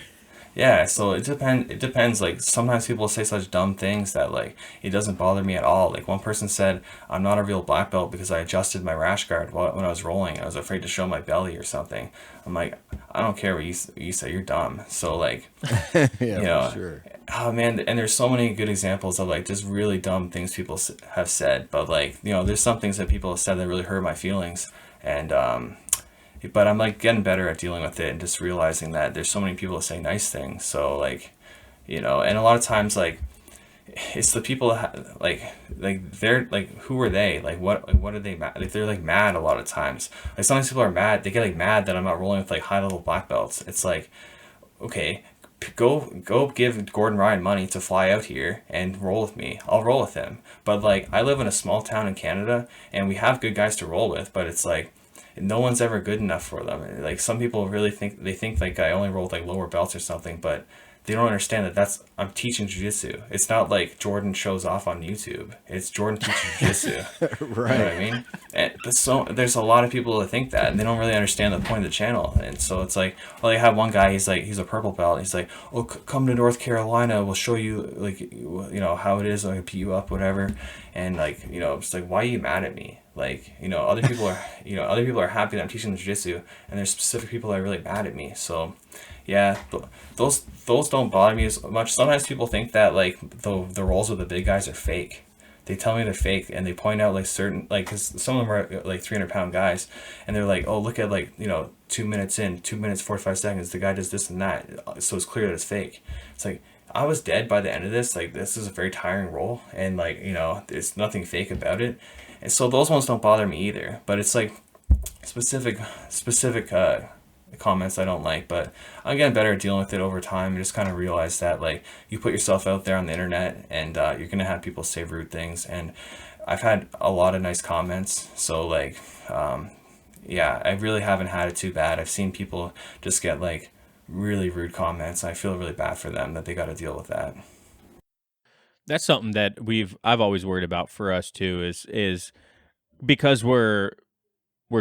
Speaker 3: Yeah, so it depends. Like sometimes people say such dumb things that like it doesn't bother me at all. Like one person said, "I'm not a real black belt because I adjusted my rash guard when I was rolling. I was afraid to show my belly or something." I'm like, I don't care what you say. You're dumb. So like,
Speaker 2: Yeah,
Speaker 3: you know,
Speaker 2: for sure.
Speaker 3: oh man, and there's so many good examples of like just really dumb things people have said. But like, you know, there's some things that people have said that really hurt my feelings, and but I'm like getting better at dealing with it and just realizing that there's so many people that say nice things. So like, you know, and a lot of times like it's the people that like they're like, who are they? Like what are they mad? Like they're like mad a lot of times. Like sometimes people are mad. They get like mad that I'm not rolling with like high level black belts. It's like, okay, go give Gordon Ryan money to fly out here and roll with me. I'll roll with him. But like I live in a small town in Canada and we have good guys to roll with, but it's like no one's ever good enough for them. Like some people really think like I only roll with like lower belts or something, but they don't understand that I'm teaching jiu-jitsu. It's not like Jordan shows off on YouTube. It's Jordan teaches jiu-jitsu.
Speaker 2: Right.
Speaker 3: You know what I mean? And so there's a lot of people that think that, and they don't really understand the point of the channel. And so it's like, well, I have one guy. He's a purple belt. He's like, oh, come to North Carolina. We'll show you like, you know, how it is. I'll beat you up, whatever. And like, you know, it's like, why are you mad at me? Like, you know, other people are happy that I'm teaching jiu-jitsu, and there's specific people that are really mad at me. So yeah, those don't bother me as much. Sometimes people think that like the rolls with the big guys are fake. They tell me they're fake, and they point out like certain, like, because some of them are like 300-pound guys, and they're like, oh, look at, like, you know, 2 minutes in, 2 minutes 45 seconds, the guy does this and that, so it's clear that it's fake. It's like, I was dead by the end of this. Like, this is a very tiring roll, and like, you know, there's nothing fake about it. And so those ones don't bother me either. But it's like specific comments I don't like. But I'm getting better at dealing with it over time. You just kind of realize that like you put yourself out there on the internet, and you're gonna have people say rude things. And I've had a lot of nice comments. So like, yeah, I really haven't had it too bad. I've seen people just get like really rude comments. I feel really bad for them that they got to deal with that.
Speaker 1: That's something that I've always worried about for us too, is because we're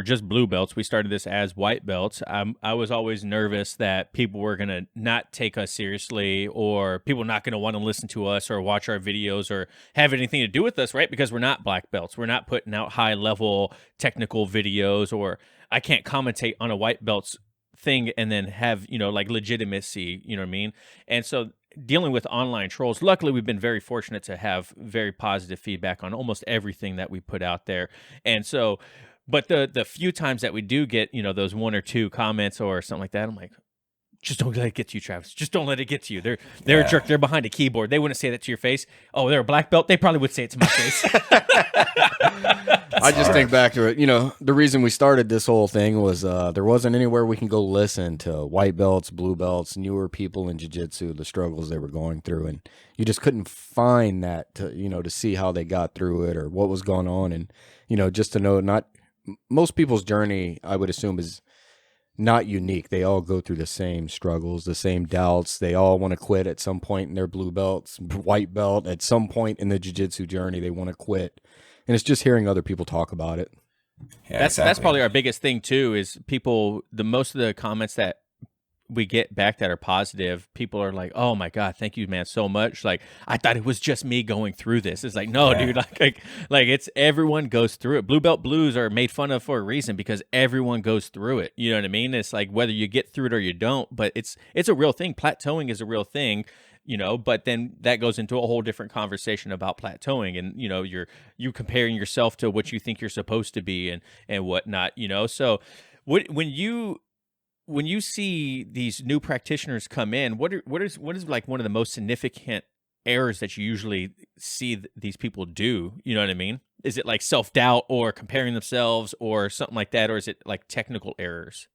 Speaker 1: just blue belts. We started this as white belts. I was always nervous that people were gonna not take us seriously, or people not gonna want to listen to us or watch our videos or have anything to do with us, right? Because we're not black belts. We're not putting out high level technical videos, or I can't commentate on a white belt's thing and then have, you know, like legitimacy, you know what I mean? And so dealing with online trolls, luckily we've been very fortunate to have very positive feedback on almost everything that we put out there. And so, but the few times that we do get, you know, those one or two comments or something like that, I'm like, just don't let it get to you, Travis. Just don't let it get to you. They're a jerk. They're behind a keyboard. They wouldn't say that to your face. Oh, they're a black belt. They probably would say it to my face.
Speaker 2: I just think back to it. You know, the reason we started this whole thing was there wasn't anywhere we can go listen to white belts, blue belts, newer people in jiu-jitsu, the struggles they were going through. And you just couldn't find that to, you know, to see how they got through it or what was going on. And, you know, just to know, not most people's journey, I would assume, is not unique. They all go through the same struggles, the same doubts. They all want to quit at some point in their blue belts, white belt. At some point in the jiu-jitsu journey, they want to quit. And it's just hearing other people talk about it.
Speaker 3: Yeah,
Speaker 1: That's probably our biggest thing too, is people, most of the comments that we get back that are positive, people are like, oh my God, thank you, man, so much. Like, I thought it was just me going through this. It's like, no, dude, like it's everyone goes through it. Blue belt blues are made fun of for a reason, because everyone goes through it. You know what I mean? It's like whether you get through it or you don't, but it's a real thing. Plateauing is a real thing. You know, but then that goes into a whole different conversation about plateauing, and you know, you're comparing yourself to what you think you're supposed to be and whatnot. You know, so when you see these new practitioners come in, what is like one of the most significant errors that you usually see these people do? You know what I mean? Is it like self-doubt or comparing themselves or something like that, or is it like technical errors?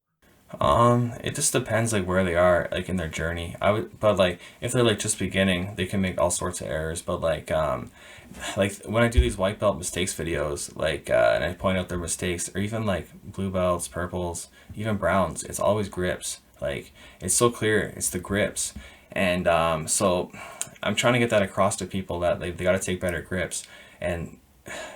Speaker 3: It just depends like where they are like in their journey. But like if they're like just beginning, they can make all sorts of errors. But like when I do these white belt mistakes videos, like and I point out their mistakes, or even like blue belts, purples, even browns, it's always grips. Like, it's so clear. It's the grips. And so I'm trying to get that across to people that they got to take better grips. And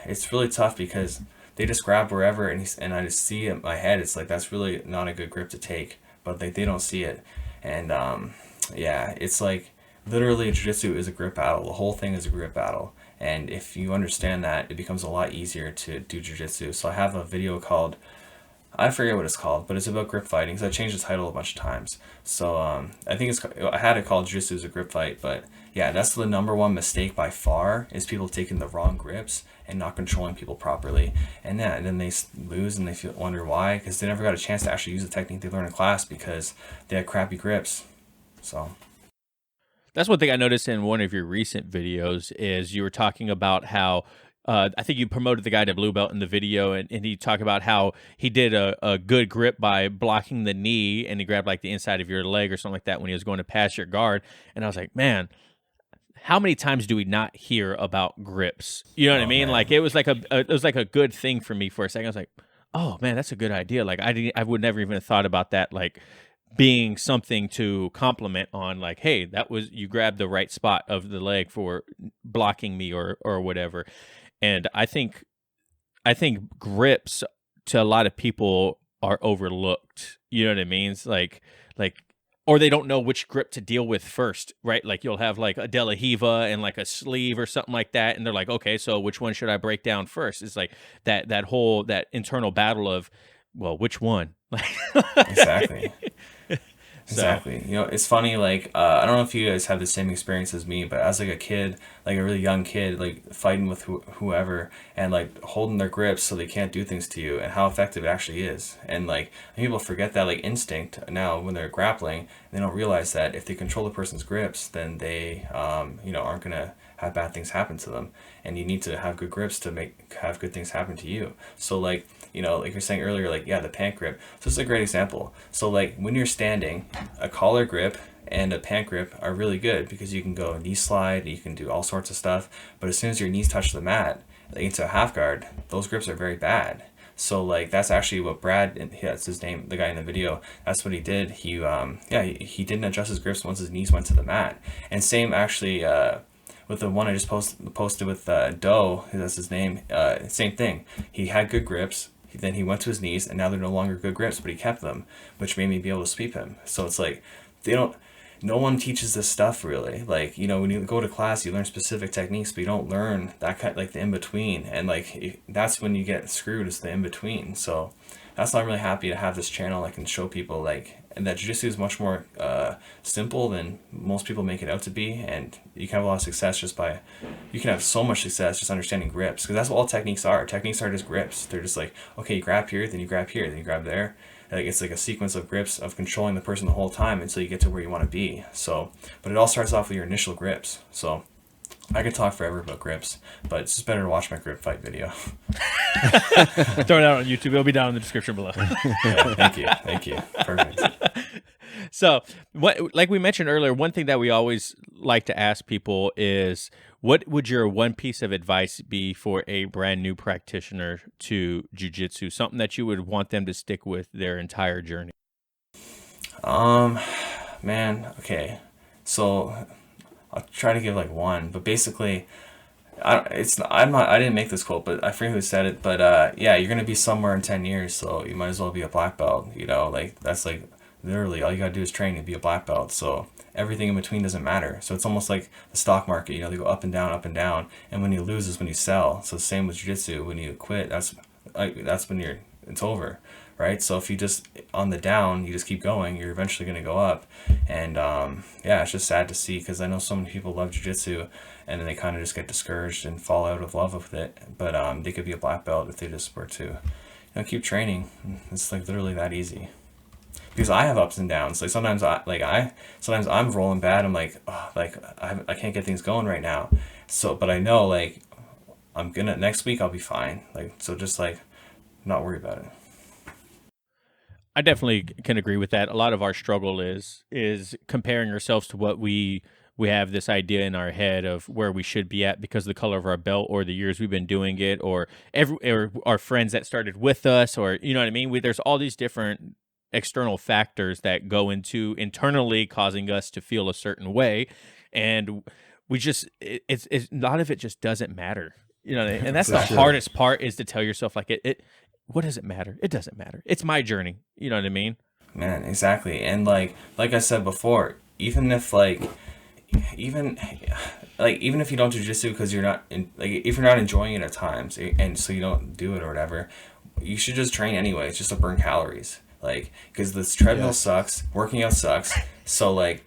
Speaker 3: it's really tough because they just grab wherever, and I just see it in my head. It's like, that's really not a good grip to take, but they don't see it. And yeah, it's like literally jiu-jitsu is a grip battle. The whole thing is a grip battle. And if you understand that, it becomes a lot easier to do jiu-jitsu. So I have a video called, I forget what it's called, but it's about grip fighting. So I changed the title a bunch of times. So I think I had it called Jiu-Jitsu is a grip fight, but yeah, that's the number one mistake by far, is people taking the wrong grips and not controlling people properly. And yeah, and then they lose and they wonder why, because they never got a chance to actually use the technique they learned in class because they had crappy grips. So
Speaker 1: That's one thing I noticed in one of your recent videos is you were talking about how I think you promoted the guy to blue belt in the video, and he talked about how he did a good grip by blocking the knee, and he grabbed like the inside of your leg or something like that when he was going to pass your guard. And I was like, man, how many times do we not hear about grips? You know what I mean?
Speaker 3: man.
Speaker 1: Like it was like a good thing for me for a second. I was like, oh man, that's a good idea. Like I would never even have thought about that. Like being something to compliment on, like, hey, that was, you grabbed the right spot of the leg for blocking me or whatever. And I think grips to a lot of people are overlooked. You know what I mean? It's like, or they don't know which grip to deal with first, right? Like you'll have like a De La Hiva and like a sleeve or something like that, and they're like, okay, so which one should I break down first? It's like that whole internal battle of, well, which one?
Speaker 3: exactly. Exactly. You know, it's funny, like, I don't know if you guys have the same experience as me, but as like a kid, like a really young kid, like fighting with whoever and like holding their grips so they can't do things to you, and how effective it actually is. And like people forget that like instinct now when they're grappling. They don't realize that if they control the person's grips, then they, aren't going to have bad things happen to them. And you need to have good grips to have good things happen to you. So like, like you're saying earlier, like, yeah, the pant grip. So this is a great example. So like when you're standing, a collar grip and a pant grip are really good because you can go knee slide, you can do all sorts of stuff. But as soon as your knees touch the mat, like into a half guard, those grips are very bad. So like that's actually what Brad, and that's his name, the guy in the video, that's what he did. He didn't adjust his grips once his knees went to the mat. And same actually with the one I just posted with Doe, that's his name, same thing. He had good grips, then he went to his knees, and now they're no longer good grips, but he kept them, which made me be able to sweep him. So it's like, no one teaches this stuff really. Like, when you go to class, you learn specific techniques, but you don't learn that kind, like the in-between. And like, that's when you get screwed, is the in-between. So that's why I'm really happy to have this channel. I can show people like, and that jiu-jitsu is much more simple than most people make it out to be, and you can have a lot of success you can have so much success just understanding grips, because that's what all techniques are. Techniques are just grips. They're just like, okay, you grab here, then you grab here, then you grab there. Like it's like a sequence of grips of controlling the person the whole time until you get to where you want to be. So, but it all starts off with your initial grips. So I could talk forever about grips, but it's just better to watch my grip fight video.
Speaker 1: Throw it out on YouTube. It'll be down in the description below.
Speaker 3: Yeah, thank you. Perfect.
Speaker 1: So, like we mentioned earlier, one thing that we always like to ask people is, what would your one piece of advice be for a brand new practitioner to jiu-jitsu? Something that you would want them to stick with their entire journey?
Speaker 3: Man, okay. So I'll try to give like one, but basically, I didn't make this quote, but I forget who said it. But yeah, you're gonna be somewhere in 10 years, so you might as well be a black belt. Like that's like literally all you gotta do is train and be a black belt. So everything in between doesn't matter. So it's almost like the stock market. They go up and down, and when you lose is when you sell. So same with jiu-jitsu. When you quit, that's when it's over. Right? So if you just on the down, you just keep going, you're eventually going to go up. And yeah, it's just sad to see, because I know so many people love jiu-jitsu and then they kind of just get discouraged and fall out of love with it. But they could be a black belt if they just were to keep training. It's like literally that easy. Because I have ups and downs. Like sometimes I'm rolling bad. I'm like, oh, like I can't get things going right now. So, but I know like next week I'll be fine. Like, so just like not worry about it.
Speaker 1: I definitely can agree with that. A lot of our struggle is comparing ourselves to what we have this idea in our head of where we should be at because of the color of our belt or the years we've been doing it, or our friends that started with us, or you know what I mean? There's all these different external factors that go into internally causing us to feel a certain way, and we just it's a lot of it just doesn't matter, you know. And that's the hardest part, is to tell yourself like it what does it matter? It doesn't matter. It's my journey. You know what I mean?
Speaker 3: Man, exactly. And like I said before, even if even if you don't do jiu-jitsu because you're not if you're not enjoying it at times, and so you don't do it or whatever, you should just train anyway, just to burn calories. Like, because this treadmill sucks, working out sucks. So like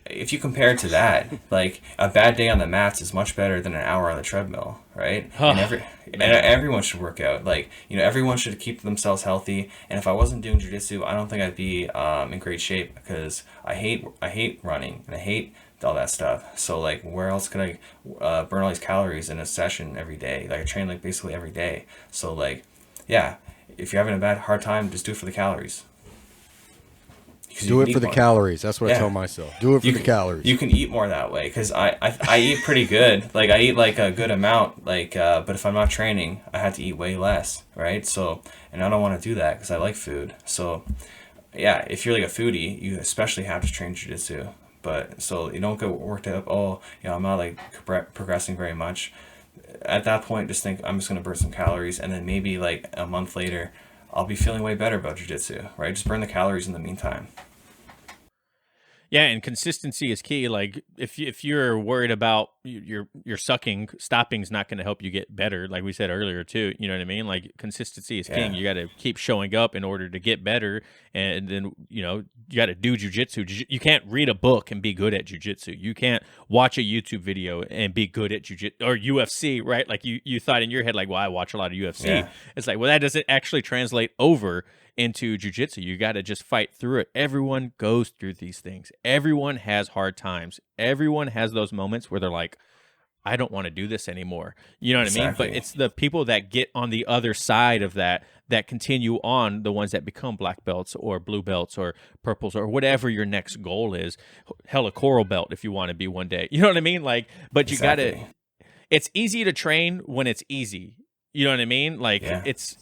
Speaker 3: if you compare it to that, like a bad day on the mats is much better than an hour on the treadmill, right? And everyone should work out. Like, you know, everyone should keep themselves healthy. And if I wasn't doing jiu-jitsu, I don't think I'd be in great shape, because I hate running and I hate all that stuff. So like, where else could I burn all these calories in a session every day? Like, I train like basically every day. So like, yeah, if you're having a hard time, just do it for the calories.
Speaker 2: Do it for the calories. That's what I tell myself. Do it for the calories.
Speaker 3: You can eat more that way, because I eat pretty good. Like, I eat like a good amount. Like, but if I'm not training, I have to eat way less, right? So, and I don't want to do that because I like food. So, yeah, if you're like a foodie, you especially have to train jiu-jitsu. But so you don't get worked up. Oh, you know, I'm not like progressing very much. At that point, just think, I'm just gonna burn some calories, and then maybe like a month later, I'll be feeling way better about jiu-jitsu, right? Just burn the calories in the meantime.
Speaker 1: Yeah, and consistency is key. Like, if you're worried about you're sucking, stopping's not going to help you get better. Like we said earlier too, you know what I mean? Like, consistency is king. You got to keep showing up in order to get better, and then, you know, you got to do jiu-jitsu. You can't read a book and be good at jiu-jitsu. You can't watch a YouTube video and be good at jiu-jitsu or UFC, right? Like, you thought in your head, like, well, I watch a lot of UFC. Yeah. It's like, well, that doesn't actually translate over into jiu-jitsu. You got to just fight through it. Everyone goes through these things. Everyone has hard times. Everyone has those moments where they're like, I don't want to do this anymore. You know what I mean? But it's the people that get on the other side of that continue on, the ones that become black belts or blue belts or purples or whatever your next goal is. Hell, a coral belt if you want to be one day. You know what I mean? Like, but you got to, it's easy to train when it's easy. You know what I mean? Like,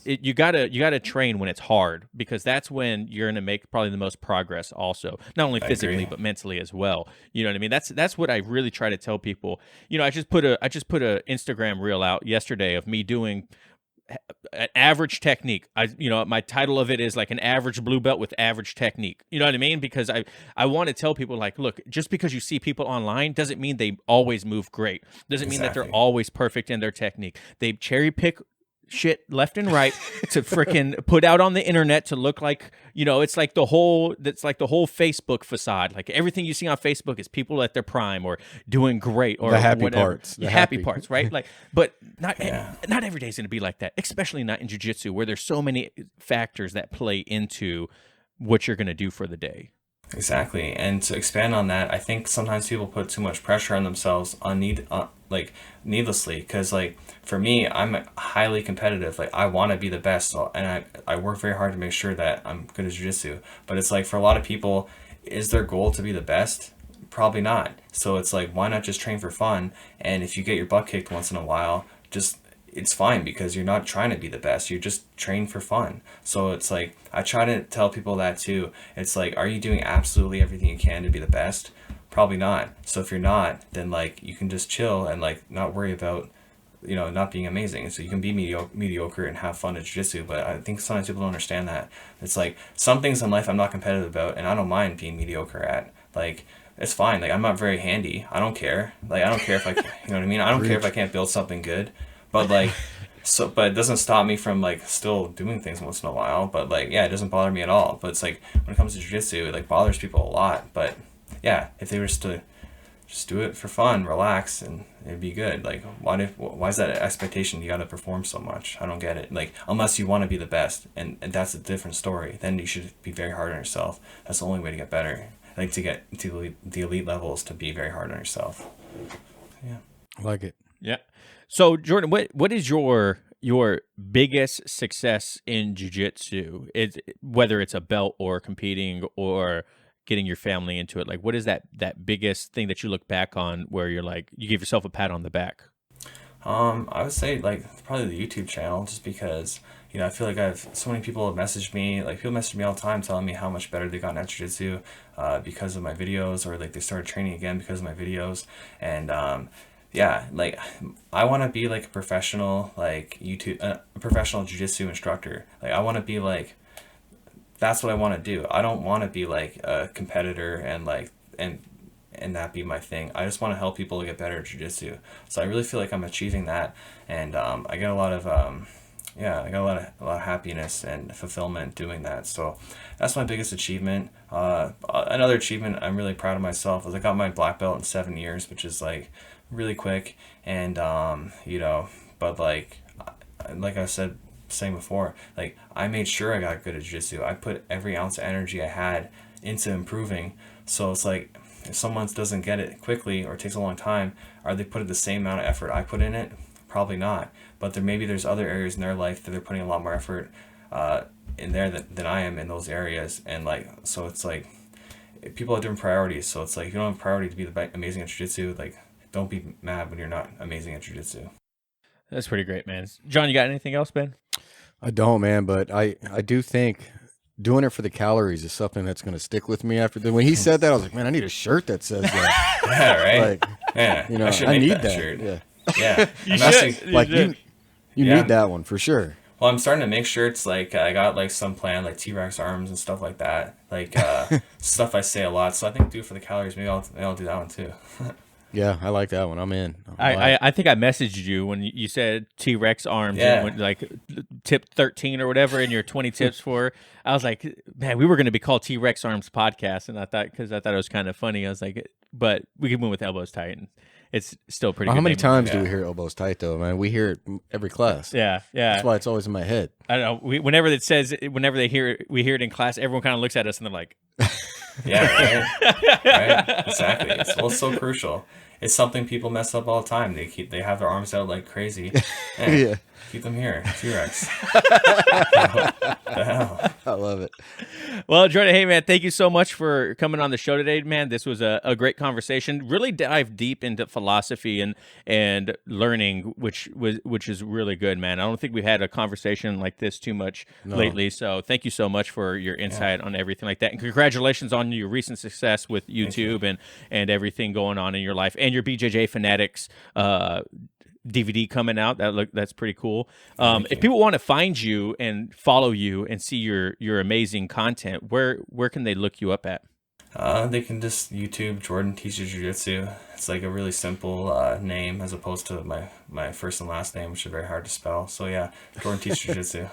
Speaker 1: you gotta train when it's hard, because that's when you're gonna make probably the most progress. Also, not only physically but mentally as well. You know what I mean? That's what I really try to tell people. You know, I just put a Instagram reel out yesterday of me doing an average technique. My title of it is like an average blue belt with average technique. You know what I mean? Because I want to tell people, like, look, just because you see people online doesn't mean they always move great. Doesn't mean that they're always perfect in their technique. They cherry pick shit left and right to freaking put out on the internet to look like, you know, it's like the whole Facebook facade. Like, everything you see on Facebook is people at their prime or doing great or
Speaker 2: the happy
Speaker 1: whatever.
Speaker 2: parts.
Speaker 1: The happy parts, right? Like, but not every day is going to be like that, especially not in jiu-jitsu, where there's so many factors that play into what you're going to do for the day.
Speaker 3: Exactly. And to expand on that, I think sometimes people put too much pressure on themselves needlessly, because like, for me, I'm highly competitive. Like, I want to be the best, and I work very hard to make sure that I'm good at jiu-jitsu. But it's like, for a lot of people, is their goal to be the best? Probably not. So it's like, why not just train for fun? And if you get your butt kicked once in a while, it's fine, because you're not trying to be the best. You just train for fun. So it's like, I try to tell people that too. It's like, are you doing absolutely everything you can to be the best? Probably not. So if you're not, then like, you can just chill and like not worry about, you know, not being amazing. So you can be mediocre and have fun at jiu-jitsu. But I think sometimes people don't understand that. It's like, some things in life I'm not competitive about, and I don't mind being mediocre at. Like, it's fine. Like, I'm not very handy. I don't care. Like, I don't care if I, you know what I mean? I don't care if I can't build something good. But like, but it doesn't stop me from like still doing things once in a while. But like, yeah, it doesn't bother me at all. But it's like, when it comes to jiu-jitsu, it like bothers people a lot. But yeah, if they were to just do it for fun, relax, and it'd be good. Like, why is that expectation you got to perform so much? I don't get it. Like, unless you want to be the best, and that's a different story. Then you should be very hard on yourself. That's the only way to get better. Like, to get to the elite levels, to be very hard on yourself. Yeah,
Speaker 2: I like it.
Speaker 1: Yeah. So, Jordan, what is your biggest success in jiu-jitsu? Whether it's a belt or competing or getting your family into it, like, what is that biggest thing that you look back on where you're like, you give yourself a pat on the back?
Speaker 3: I would say like probably the YouTube channel, just because I feel like I've so many people have messaged me. Like people message me all the time telling me how much better they got at jiu-jitsu because of my videos, or like they started training again because of my videos. And yeah, like I want to be like a professional like a professional jiu-jitsu instructor. Like I want to be like, that's what I want to do. I don't want to be like a competitor and like and that be my thing. I just want to help people get better at jiu-jitsu. So I really feel like I'm achieving that, and I get a lot of I got a lot of happiness and fulfillment doing that. So that's my biggest achievement. Another achievement I'm really proud of myself is I got my black belt in 7 years, which is like really quick. And but like I said saying before, like I made sure I got good at jiu-jitsu. I put every ounce of energy I had into improving. So it's like, if someone doesn't get it quickly or takes a long time, are they putting the same amount of effort I put in it? Probably not. But there's other areas in their life that they're putting a lot more effort in there than I am in those areas. And like, so it's like people have different priorities. So it's like, if you don't have a priority to be amazing at jiu-jitsu, like don't be mad when you're not amazing at jiu-jitsu.
Speaker 1: That's pretty great, man. John, you got anything else, Ben?
Speaker 2: I don't, man, but I do think doing it for the calories is something that's going to stick with me after. When he said that, I was like, man, I need a shirt that says that.
Speaker 3: Yeah, right.
Speaker 2: Like,
Speaker 3: yeah,
Speaker 2: you know,
Speaker 3: I
Speaker 2: need that
Speaker 3: shirt.
Speaker 2: Yeah,
Speaker 3: yeah.
Speaker 1: You should.
Speaker 2: like you
Speaker 3: Yeah.
Speaker 2: need that one for sure.
Speaker 3: Well, I'm starting to make shirts. Like I got like some plan, like T-Rex arms and stuff like that. Like stuff I say a lot. So I think do it for the calories. Maybe I'll do that one too.
Speaker 2: Yeah, I like that one. I'm in.
Speaker 1: I think I messaged you when you said T-Rex arms,
Speaker 3: Yeah.
Speaker 1: and went, like tip 13 or whatever in your 20 tips for. I was like, man, we were going to be called T-Rex Arms Podcast, and I thought it was kind of funny. I was like, but we can win with elbows tight, and it's still pretty.
Speaker 2: How
Speaker 1: good
Speaker 2: many
Speaker 1: name.
Speaker 2: times do we hear elbows tight though, man? We hear it every class.
Speaker 1: Yeah.
Speaker 2: That's why it's always in my head.
Speaker 1: I don't know. Whenever we hear it in class, everyone kind of looks at us and they're like,
Speaker 3: Yeah, right. Exactly. It's so crucial. It's something people mess up all the time. They have their arms out like crazy.
Speaker 2: Yeah.
Speaker 3: Keep them here, T-Rex. The hell?
Speaker 2: I love it.
Speaker 1: Well, Jordan, hey man, thank you so much for coming on the show today, man. This was a great conversation. Really dive deep into philosophy and learning, which is really good, man. I don't think we've had a conversation like this too much lately. So thank you so much for your insight on everything like that, and congratulations on your recent success with YouTube and everything going on in your life, and your BJJ Fanatics DVD coming out. That's pretty cool. If people want to find you and follow you and see your amazing content, where can they look you up at?
Speaker 3: They can just YouTube Jordan Teaches Jiu-Jitsu. It's like a really simple name as opposed to my first and last name, which is very hard to spell. So yeah, Jordan Teaches Jiu-Jitsu.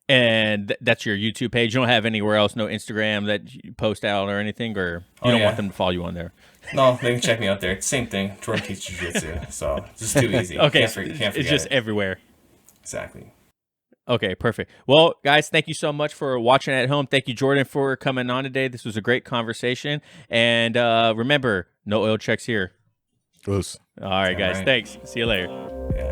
Speaker 1: And that's your YouTube page. You don't have anywhere else, no Instagram that you post out or anything, or you don't want them to follow you on there?
Speaker 3: No, they can check me out there. Same thing, Jordan Teaches Jiu-Jitsu. So it's just too easy.
Speaker 1: Okay,
Speaker 3: can't forget
Speaker 1: it's just everywhere.
Speaker 3: Exactly.
Speaker 1: Okay, perfect. Well, guys, thank you so much for watching at home. Thank you, Jordan, for coming on today. This was a great conversation. And remember, no oil checks here.
Speaker 2: Gross.
Speaker 1: All right, guys.
Speaker 3: right.
Speaker 1: Thanks. See you later.
Speaker 3: Yeah.